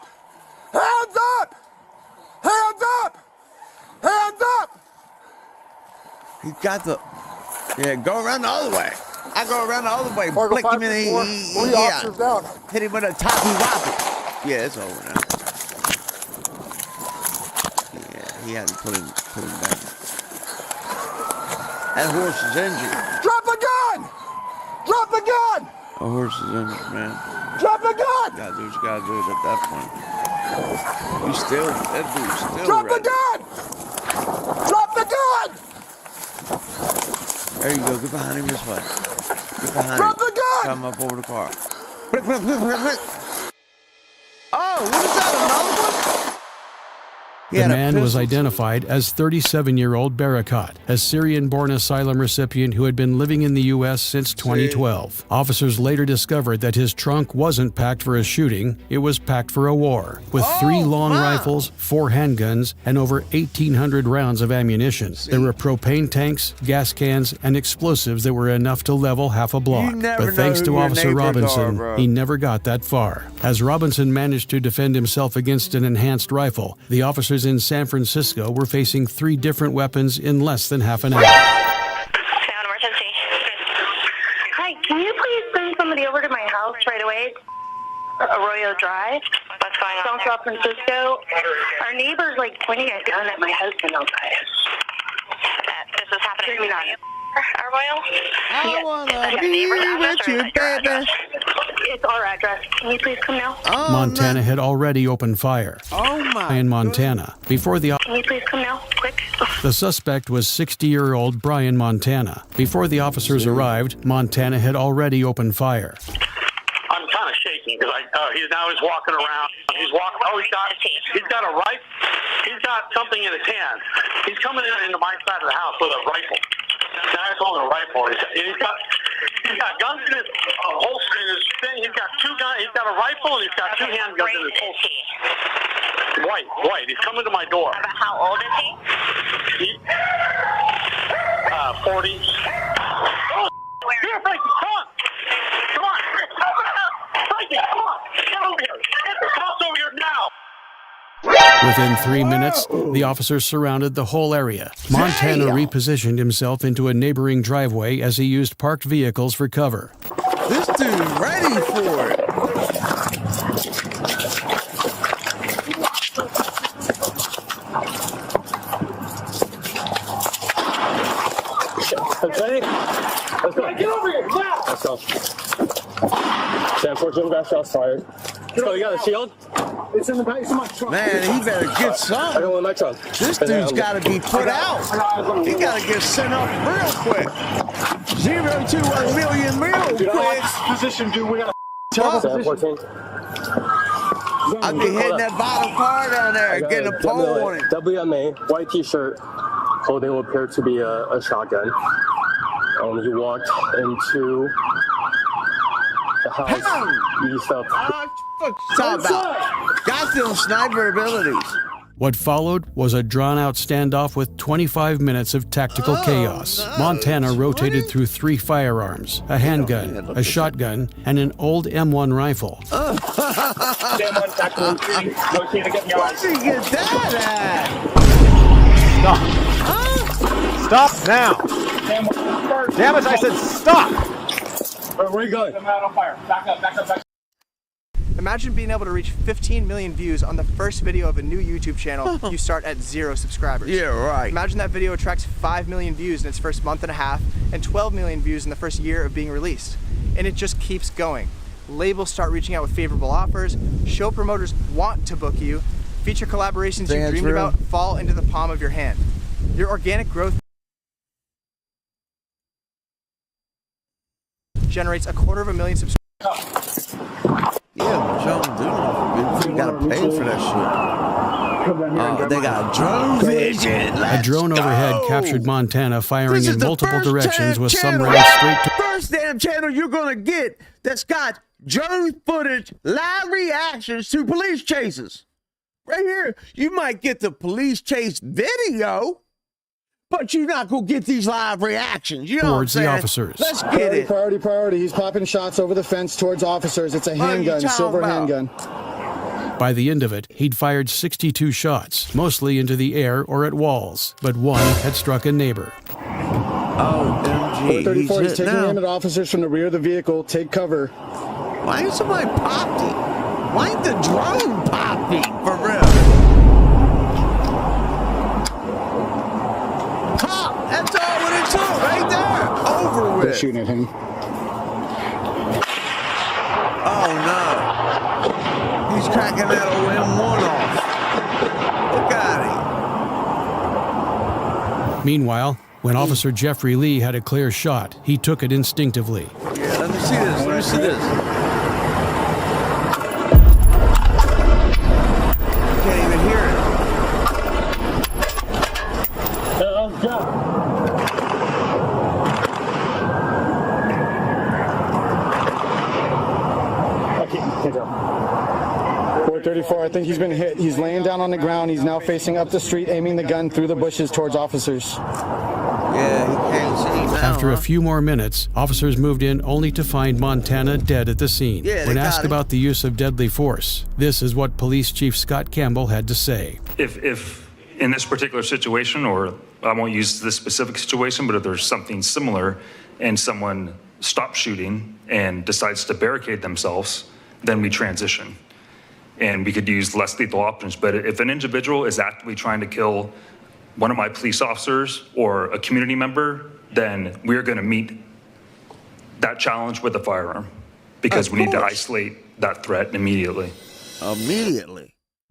Hands up! Hands up! Hands up! He got the. Yeah, go around the other way. I go around the other way. Flick him in. Three officers down. Hit him with a toppy whoppy. Yeah, it's over now. Yeah, he had to put him down. That horse is injured. Drop the gun! Drop the gun! The horse is injured, man. Drop the gun! You gotta do what you gotta do at that point. That dude's still Drop ready. the gun! Drop the gun! There you go. Get behind him this way. Get behind Drop him. the gun! Come up over the car. Oh, what is that? Another one? The man was identified as 37-year-old Barakat, a Syrian-born asylum recipient who had been living in the U.S. since 2012. Officers later discovered that his trunk wasn't packed for a shooting, it was packed for a war, with 3 long rifles, 4 handguns, and over 1,800 rounds of ammunition. There were propane tanks, gas cans, and explosives that were enough to level half a block. But thanks to Officer Robinson, he never got that far. As Robinson managed to defend himself against an enhanced rifle, the officers in San Francisco were facing 3 different weapons in less than half an hour. Sound emergency. Hi, can you please send somebody over to my house right away? Arroyo Drive. What's going on? San Francisco. Our neighbor's like pointing a gun at my husband outside. This is happening to you, Arroyo? I wanna be with you, baby. It's our address. Can you please come now? Montana had already opened fire. Oh my! In Montana, before the Can you please come now, quick? The suspect was 60-year-old Brian Montana. Before the officers arrived, Montana had already opened fire. I'm kind of shaking because he's walking around. He's walking. Oh, he's got a rifle. He's got something in his hand. He's coming into my side of the house with a rifle. Now he's holding a rifle. He's got guns in his holster in his thing. He's got 2 guns. He's got a rifle and he's got 2 handguns in his holster. White. He's coming to my door. About how old is he? 40. Oh, here, Frankie, come on. Come on. Frankie, come on. Get over here. Get the cops over here now. Within 3 minutes, the officers surrounded the whole area. Montana repositioned himself into a neighboring driveway as he used parked vehicles for cover. This dude's ready for it. Okay. Let's go. Get over here now. Let's go. San Francisco got shots fired. Oh, you got a shield? It's in the back. It's in my trunk. Man, he better get some. I got one in my trunk. This dude's got to be put out. He got to get sent up real quick. 0 to 1 million real quick. Position, dude. We got a San 14. I'll be hitting that bottom car down there, getting a pole on it. WMA, white t-shirt, holding what appeared to be a shotgun. He walked into the house. He felt. Talk about. Got them sniper abilities. What followed was a drawn-out standoff with 25 minutes of tactical chaos. no, Montana rotated through 3 firearms, a handgun, a shotgun, and an old M1 rifle. Where'd he get that Stop. Stop now. Damn it, I said stop. Where are you going? I'm out on fire. Back up, back up, back up. Imagine being able to reach 15 million views on the first video of a new YouTube channel. You start at 0 subscribers. Yeah, right. Imagine that video attracts 5 million views in its first month and a half and 12 million views in the first year of being released. And it just keeps going. Labels start reaching out with favorable offers, show promoters want to book you, feature collaborations you dreamed about fall into the palm of your hand. Your organic growth generates 250,000 subscribers. Yeah, John, dude, you gotta pay for that shit. They got drone vision. A drone overhead captured Montana firing in multiple directions with some rounds straight to... First damn channel you're gonna get that's got drone footage, live reactions to police chases. Right here, you might get the police chase video, but you're not gonna get these live reactions. You know towards what I'm the saying? officers. Let's get it. Priority. He's popping shots over the fence towards officers. It's a handgun, silver handgun. By the end of it, he'd fired 62 shots, mostly into the air or at walls, but one had struck a neighbor. Oh, MG. 434, he's taking aim at officers from the rear of the vehicle. Take cover. Why ain't somebody popped it? Why ain't the drone popped it? For real. Pop! That's all what it took right there. Over with. They're shooting at him. Oh no. He's cracking that old M1 off. Look at him. Meanwhile, when Officer Jeffrey Lee had a clear shot, he took it instinctively. Yeah, let me see this. Let me see this. Can't even hear it. Okay, go. 434, I think he's been hit. He's laying down on the ground. He's now facing up the street, aiming the gun through the bushes towards officers. Yeah, he can't see now. After a few more minutes, officers moved in only to find Montana dead at the scene. Yeah, when asked about the use of deadly force, this is what Police Chief Scott Campbell had to say. If in this particular situation, or I won't use this specific situation, but if there's something similar and someone stops shooting and decides to barricade themselves, then we transition. And we could use less lethal options. But if an individual is actively trying to kill one of my police officers or a community member, then we're going to meet that challenge with a firearm because we need to isolate that threat immediately. Immediately.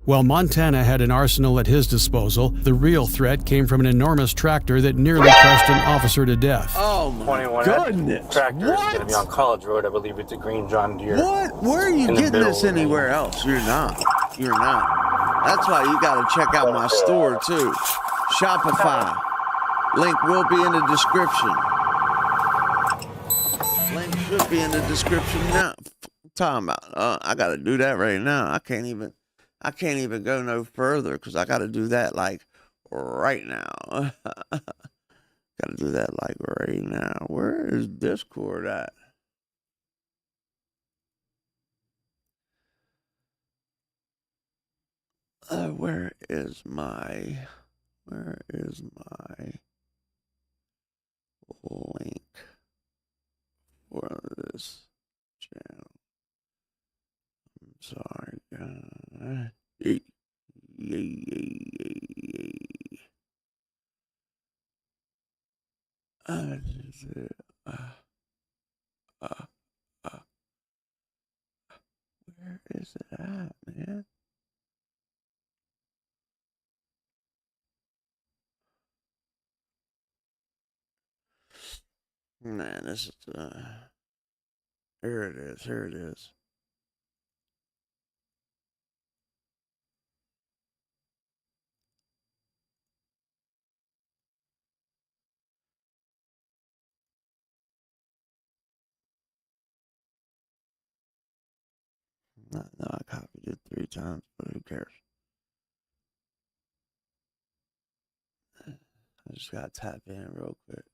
While Montana had an arsenal at his disposal, the real threat came from an enormous tractor that nearly crushed an officer to death. Oh my goodness. Tractor is going to be on College Road. I believe it's a green John Deere. What? Where are you getting this anywhere else? You're not. You're not. That's why you got to check out my store too. Shopify. Link will be in the description. Link should be in the description now. Time out. I got to do that right now. I can't even go no further because I got to do that like right now. Got to do that like right now. Where is Discord at? Where is my link for this channel? I'm sorry, guys. Where is it at, man? Man, this is here it is. Here it is. No, I copied it 3 times, but who cares? I just gotta tap in real quick.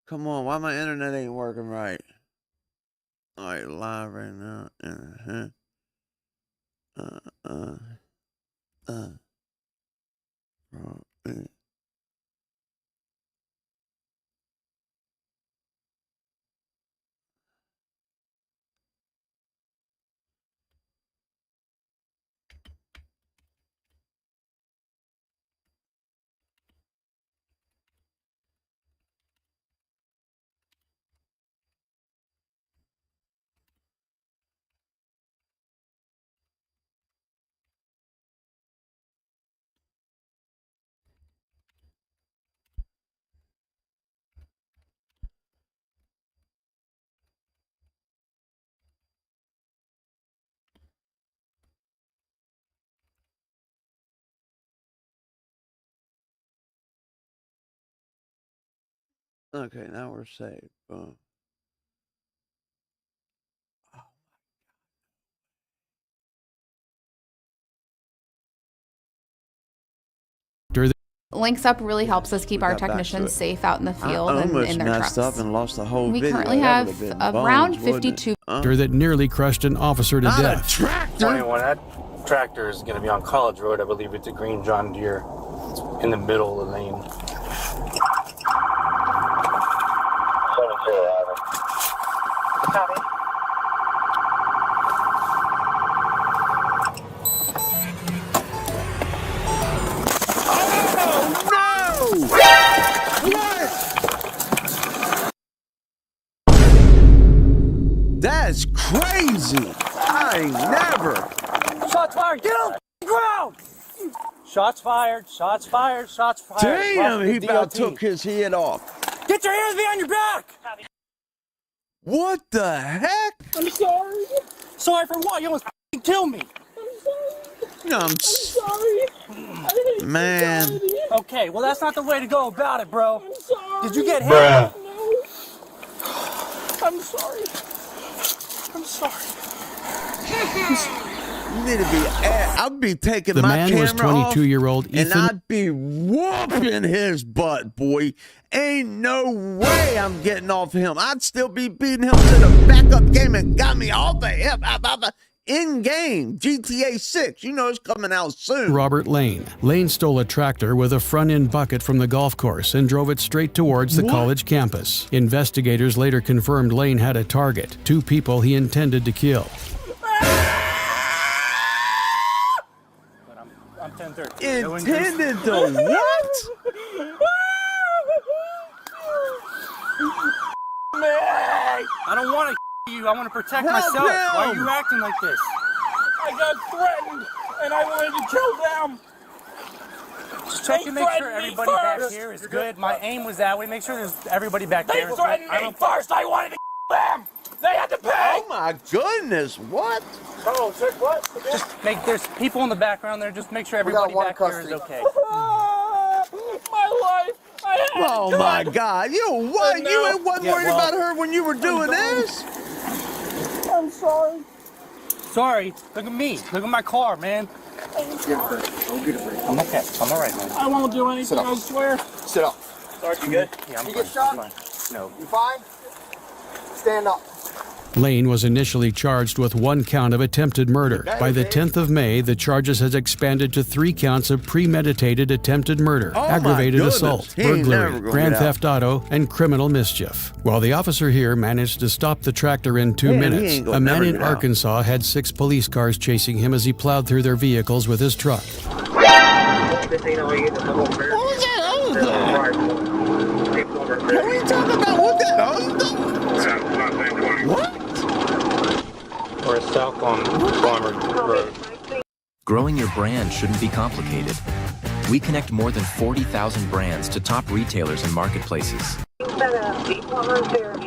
Come on, why my internet ain't working right? Alright, live right now. Okay, now we're saved. Boom. Links Up really helps us keep our technicians safe out in the field and in their trucks. Messed up and lost the whole we video. currently have around 52 that nearly crushed an officer to death. A tractor. 21. That tractor is going to be on College Road. I believe it's a green John Deere. It's in the middle of the lane. 7-0, Copy. That's crazy. I ain't never. Shots fired. Get on the ground. Shots fired. Shots fired. Shots fired. Damn, he about took his head off. Get your hands behind your back. What the heck? I'm sorry. Sorry for what? You almost killed me. I'm sorry. Man. Okay, well that's not the way to go about it, bro. I'm sorry. Did you get hit? Bruh. No. I'm sorry. I'm sorry. You need to be I'd be taking The my man camera was 22-year-old off, Ethan. and I'd be whooping his butt, boy. Ain't no way I'm getting off him. I'd still be beating him to the backup game and got me off of him. In-game, GTA 6. You know it's coming out soon. Robert Lane. Lane stole a tractor with a front-end bucket from the golf course and drove it straight towards the college campus. Investigators later confirmed Lane had a target, 2 people he intended to kill. I'm 10-13. Intended to what? I don't want to you. I want to protect myself. Why are you acting like this? I got threatened, and I wanted to kill them. Just check to make sure everybody back here is good. My aim was that way. Make sure there's everybody back there. They threatened me first. I wanted to kill them. They had to pay. Oh my goodness! What? Oh, check what? Just make there's people in the background there. Just make sure everybody back here is okay. My life. Oh my God! You what? You wasn't worried about her when you were doing this? I'm sorry. Sorry. Look at me. Look at my car, man. I'm okay. I'm all right, man. I won't do anything. I swear. Sit up. Sergeant, you good? Yeah, I'm You fine. get shot? I'm fine. No. You fine? Stand up. Lane was initially charged with 1 count of attempted murder. By the 10th of May, the charges had expanded to 3 counts of premeditated attempted murder, aggravated assault, burglary, grand theft auto, and criminal mischief. While the officer here managed to stop the tractor in 2 minutes, a man in Arkansas had 6 police cars chasing him as he plowed through their vehicles with his truck. What was that other thing? What are you talking about? What that other thing? What? Or south on Farmer Road. Growing your brand shouldn't be complicated. We connect more than 40,000 brands to top retailers and marketplaces.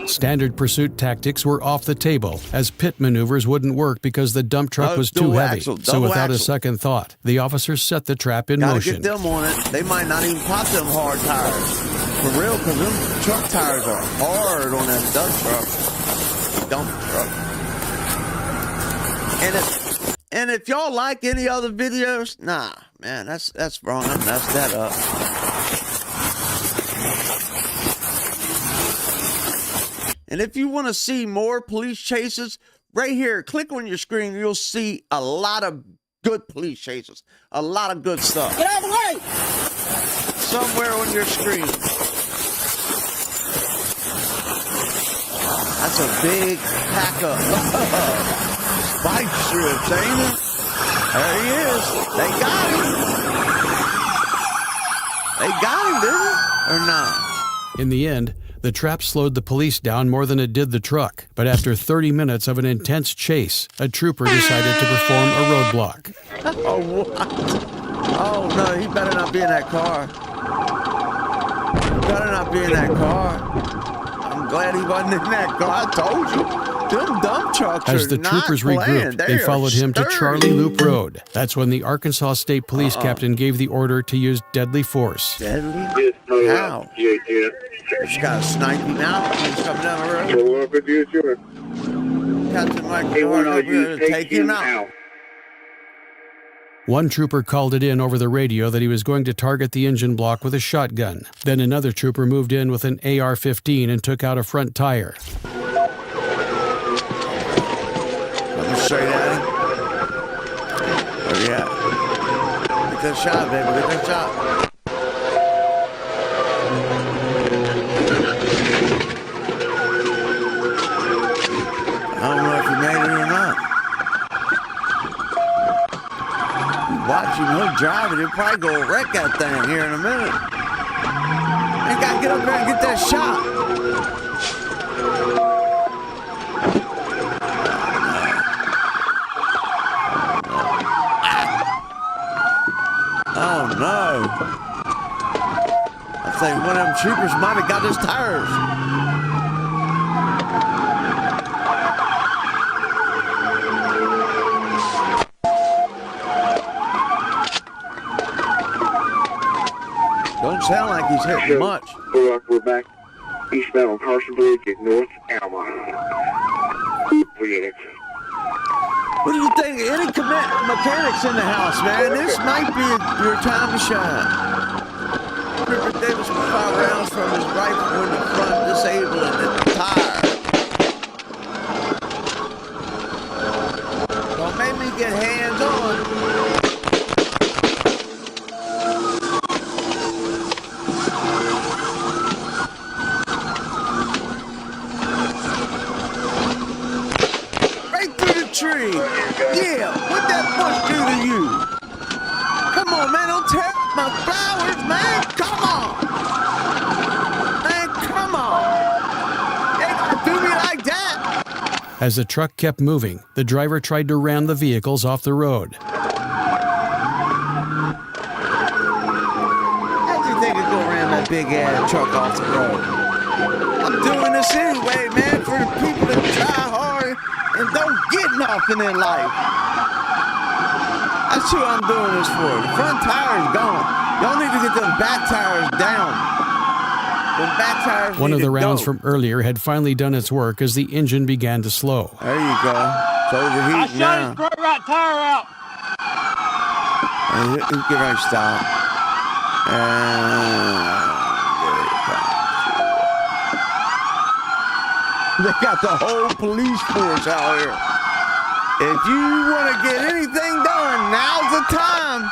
Standard pursuit tactics were off the table, as pit maneuvers wouldn't work because the dump truck was too heavy. So without a second thought, the officers set the trap in motion. Gotta get them on it. They might not even pop them hard tires. For real, because them truck tires are hard on that dump truck. And if y'all like any other videos, nah, man, that's wrong. I messed that up. And if you want to see more police chases, right here, click on your screen. You'll see a lot of good police chases, a lot of good stuff. Get out of the way! Somewhere on your screen. That's a big pack of spike strips, ain't it? There he is. They got him. They got him, didn't they? Or not? In the end, the trap slowed the police down more than it did the truck. But after 30 minutes of an intense chase, a trooper decided to perform a roadblock. Oh, what? Oh, no, he better not be in that car. He better not be in that car. I'm glad he wasn't in that car. I told you. Them dump trucks As the troopers regrouped, they followed him to Charlie Loop Road. That's when the Arkansas State Police captain gave the order to use deadly force. Deadly? How? He's got a sniping now. He's coming down the road. Captain Mike, over here to take him out. One trooper called it in over the radio that he was going to target the engine block with a shotgun. Then another trooper moved in with an AR-15 and took out a front tire. Looking straight at him. Oh, yeah. Get that shot, baby. Get that shot. I don't know if he made it or not. Watch him, he'll drive it. He'll probably go wreck that thing here in a minute. Ain't got to get up there and get that shot. Oh no. I think one of them troopers might have got his tires. Don't sound like he's hitting much. We're back eastbound on Carson Bridge at North Alma. What do you think? Any mechanics in the house, man? This might be your time to shine. Trooper Davis with 5 rounds from his rifle in the front, disabling the tire. Don't make me get hands on. Tree. Yeah, what that bush do to you? Come on, man, don't tear up my flowers, man. Come on. Man, come on. They gonna do me like that. As the truck kept moving, the driver tried to ram the vehicles off the road. How'd you think it's gonna ram that big ass truck off the road? I'm doing this anyway, man, for the people that try hard and don't get nothing in life. That's who I'm doing this for. The front tire's gone. Y'all need to get them back tires down. Them back tires One of the rounds go. from earlier had finally done its work as the engine began to slow. There you go. It's overheating now. I shot his front right tire out. Get ready to stop. They got the whole police force out here. If you want to get anything done, now's the time.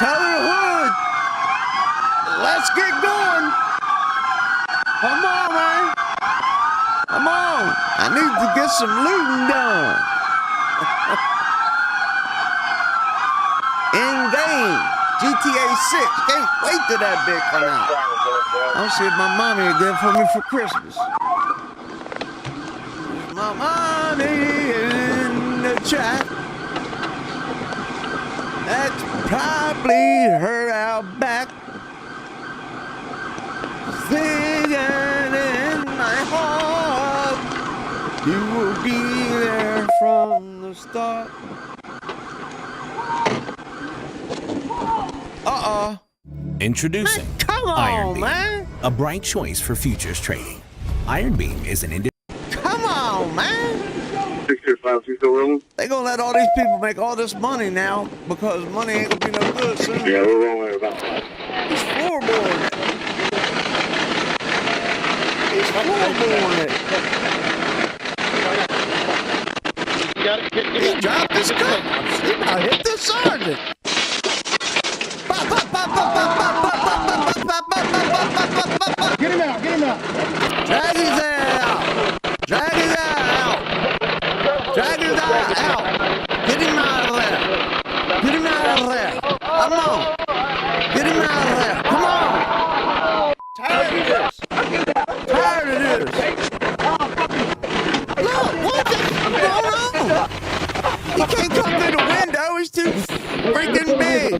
Tell the hood, let's get going. Come on, man. Come on. I need to get some looting done. In game. GTA 6. Can't wait till that bit come out. I'll see if my mommy will get it for me for Christmas. My mommy in the chat. That's probably her out back. Singing in my heart. You will be there from the start. Introducing Come on, Beam, man. a bright choice for futures trading. Iron Beam is an Come on, man. 625, you still rolling? They gonna let all these people make all this money now because money ain't gonna be no good soon. Yeah, we're rolling at about 5. He's floorboarding it. He's floorboarding it. He dropped his gun. He about hit the sergeant. Get him out, get him out. Drag his ass out. Drag his ass out. Drag his ass out. Get him out of there. Get him out of there. Come on. Get him out of there. Come on. Tired of this. Tired of this. Look, what's going on? He can't come through the window. He's too freaking big.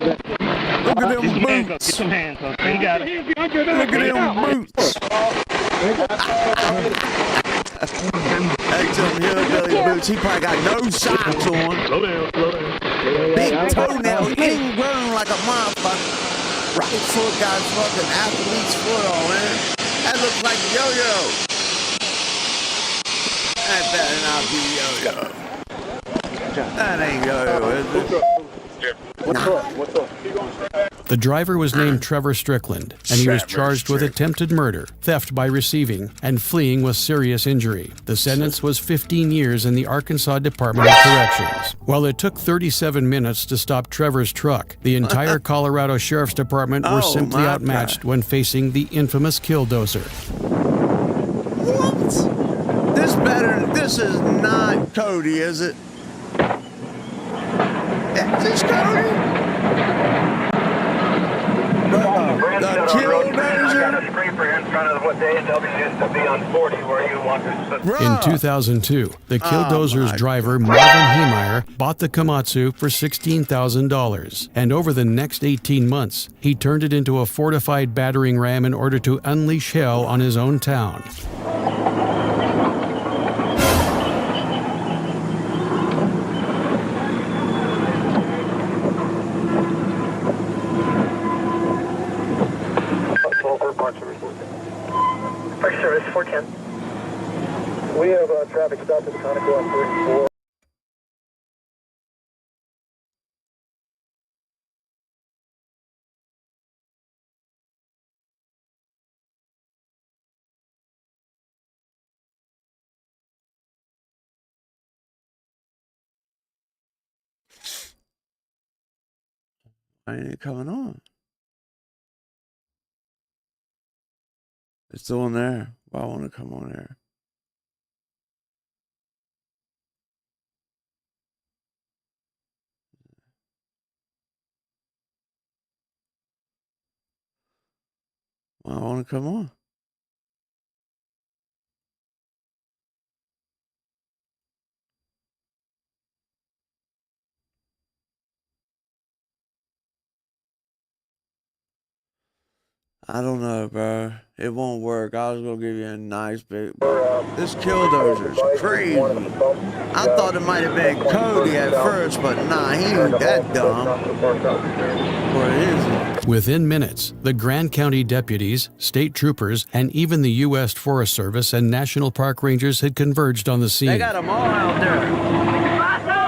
Look at them boots. Get some hands up. You got it. Look at them boots. That's some hillbilly boots. He probably got no socks on. Big toenail. He ain't grown like a motherfucker. Right foot got fucking athlete's foot on there. That looks like yo-yo. That better not be yo-yo. That ain't yo-yo, is it? What's up? The driver was named Trevor Strickland, and he was charged with attempted murder, theft by receiving, and fleeing with serious injury. The sentence was 15 years in the Arkansas Department of Corrections. While it took 37 minutes to stop Trevor's truck, the entire Colorado Sheriff's Department were simply outmatched when facing the infamous Killdozer. What? This is not Cody, is it? Is this Cody? The Killdozer? In 2002, the Killdozer's driver, Marvin Heemeyer, bought the Komatsu for $16,000. And over the next 18 months, he turned it into a fortified battering ram in order to unleash hell on his own town. First service, 410. We have a traffic stop at Conoco on 34. Why ain't it coming on? It's still on there. Why won't it come on there? Why won't it come on? I don't know, bro. It won't work. I was gonna give you a nice big. This Killdozer's crazy. I thought it might have been Cody at first, but nah, he ain't that dumb. Or is he? Within minutes, the Grand County deputies, state troopers, and even the U.S. Forest Service and National Park Rangers had converged on the scene. They got them all out there.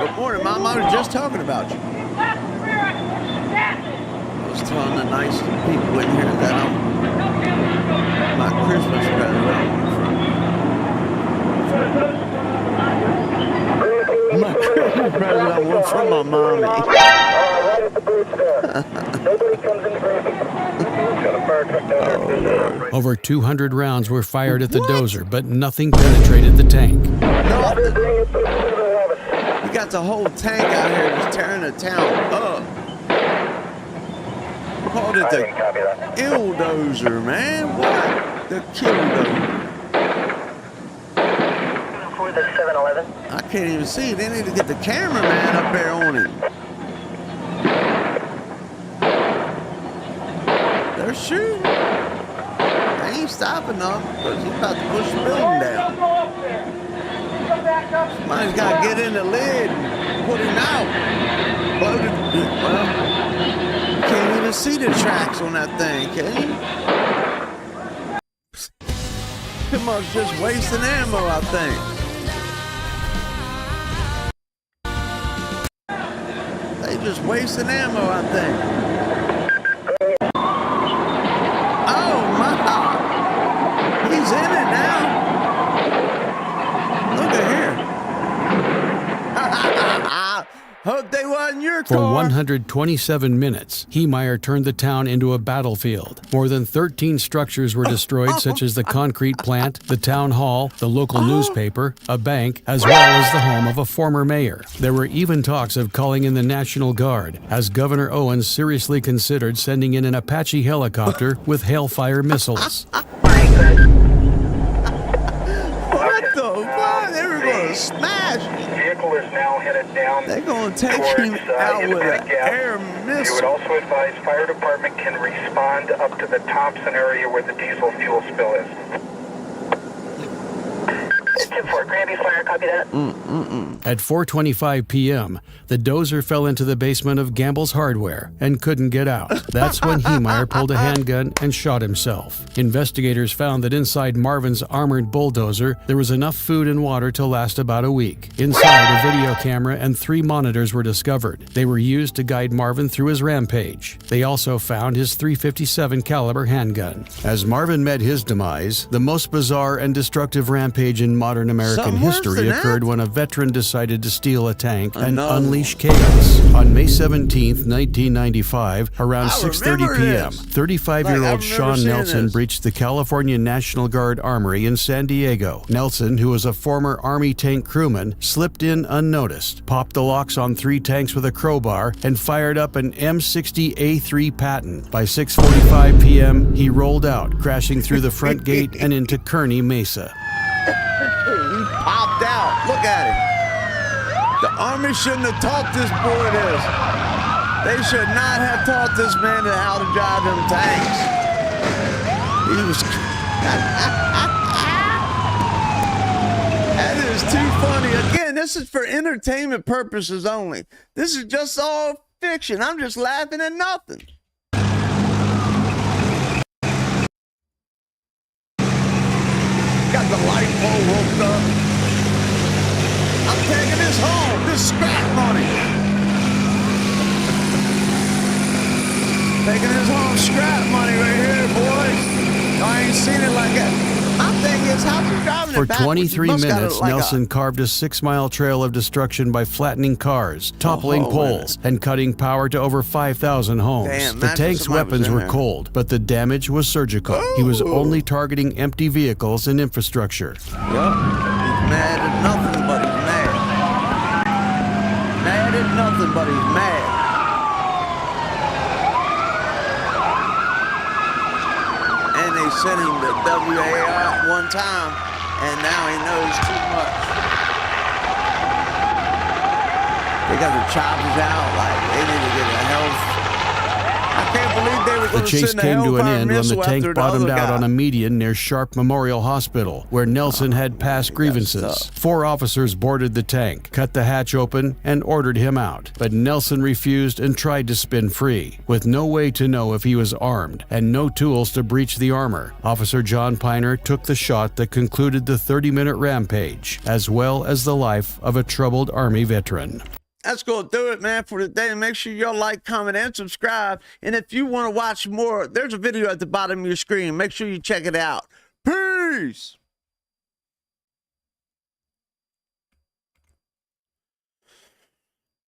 Good morning, Mom. I was just talking about you. I was telling the nice people in here that my Christmas present my Christmas present I want from my mommy. Over 200 rounds were fired at the dozer, but nothing penetrated the tank. You got the whole tank out here just tearing the town up. Called it the Killdozer, man. What? The Killdozer. For the 7-Eleven. I can't even see. They need to get the cameraman up there on him. They're shooting. They ain't stopping them because he's about to push the building down. Somebody's got to get in the lid and put him out. Well, you can't even see the tracks on that thing, can you? Too much just wasting ammo, I think. They just wasting ammo, I think. Oh my! He's in it now. Look at here. Hope they wasn't your car. For 127 minutes, Heemeyer turned the town into a battlefield. More than 13 structures were destroyed, such as the concrete plant, the town hall, the local newspaper, a bank, as well as the home of a former mayor. There were even talks of calling in the National Guard, as Governor Owens seriously considered sending in an Apache helicopter with Hailfire missiles. What the fuck? They were going to smash him. Vehicle is now headed down. They're going to take him out with an air missile. You would also advise fire department can respond up to the Thompson area where the diesel fuel spill is. 2-4, Granby Fire, copy that. At 4:25 p.m., the dozer fell into the basement of Gamble's Hardware and couldn't get out. That's when Heemeyer pulled a handgun and shot himself. Investigators found that inside Marvin's armored bulldozer, there was enough food and water to last about a week. Inside, a video camera and 3 monitors were discovered. They were used to guide Marvin through his rampage. They also found his .357 caliber handgun. As Marvin met his demise, the most bizarre and destructive rampage in modern American history occurred when a veteran decided to steal a tank and unleash chaos. On May 17, 1995, around 6:30 p.m., 35-year-old Sean Nelson breached the California National Guard Armory in San Diego. Nelson, who was a former Army tank crewman, slipped in unnoticed, popped the locks on 3 tanks with a crowbar, and fired up an M60A3 Patton. By 6:45 p.m., he rolled out, crashing through the front gate and into Kearney Mesa. He popped out. Look at him. The Army shouldn't have taught this boy this. They should not have taught this man how to drive them tanks. He was... That is too funny. Again, this is for entertainment purposes only. This is just all fiction. I'm just laughing at nothing. Got the light pole roped up. I'm taking this home. This scrap money. Taking this home scrap money right here, boys. I ain't seen it like that. My thing is, how's he driving For it backwards? 23 minutes, Nelson carved a 6-mile trail of destruction by flattening cars, toppling poles, and cutting power to over 5,000 homes. Damn, the tank's weapons were cold, but the damage was surgical. He was only targeting empty vehicles and infrastructure. Yup. He's mad at nothing, but he's mad. Mad at nothing, but he's mad. And they sent him to WAR one time, and now he knows too much. They got the choppers out, like they need to get a health. I can't believe they were The going to chase send a came to an Hellfire end when the missile tank after bottomed the other out guy. on a median near Sharp Memorial Hospital, where Nelson had past grievances. 4 officers boarded the tank, cut the hatch open, and ordered him out. But Nelson refused and tried to spin free. With no way to know if he was armed and no tools to breach the armor, Officer John Piner took the shot that concluded the 30-minute rampage, as well as the life of a troubled Army veteran. That's going to do it, man, for today. Make sure y'all like, comment, and subscribe. And if you want to watch more, there's a video at the bottom of your screen. Make sure you check it out. Peace!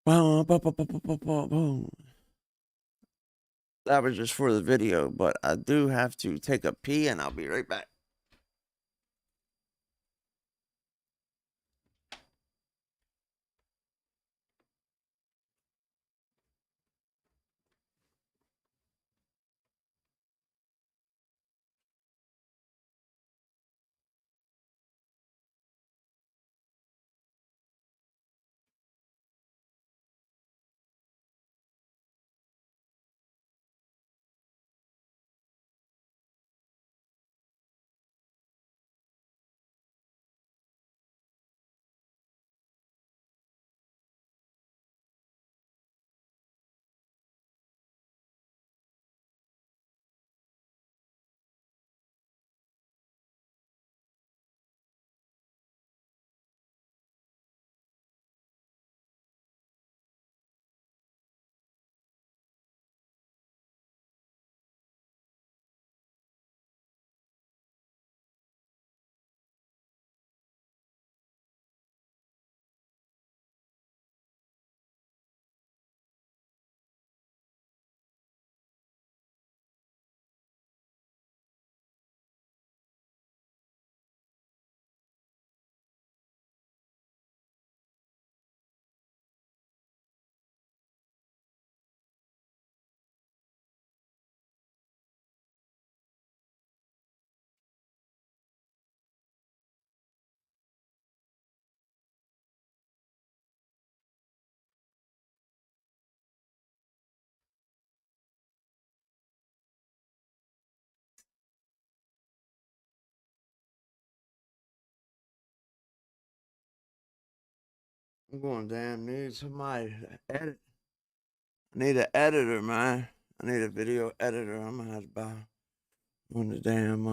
That was just for the video, but I do have to take a pee, and I'll be right back. I'm going to damn need somebody to edit. I need an editor, man. I need a video editor. I'm gonna have to buy one of the damn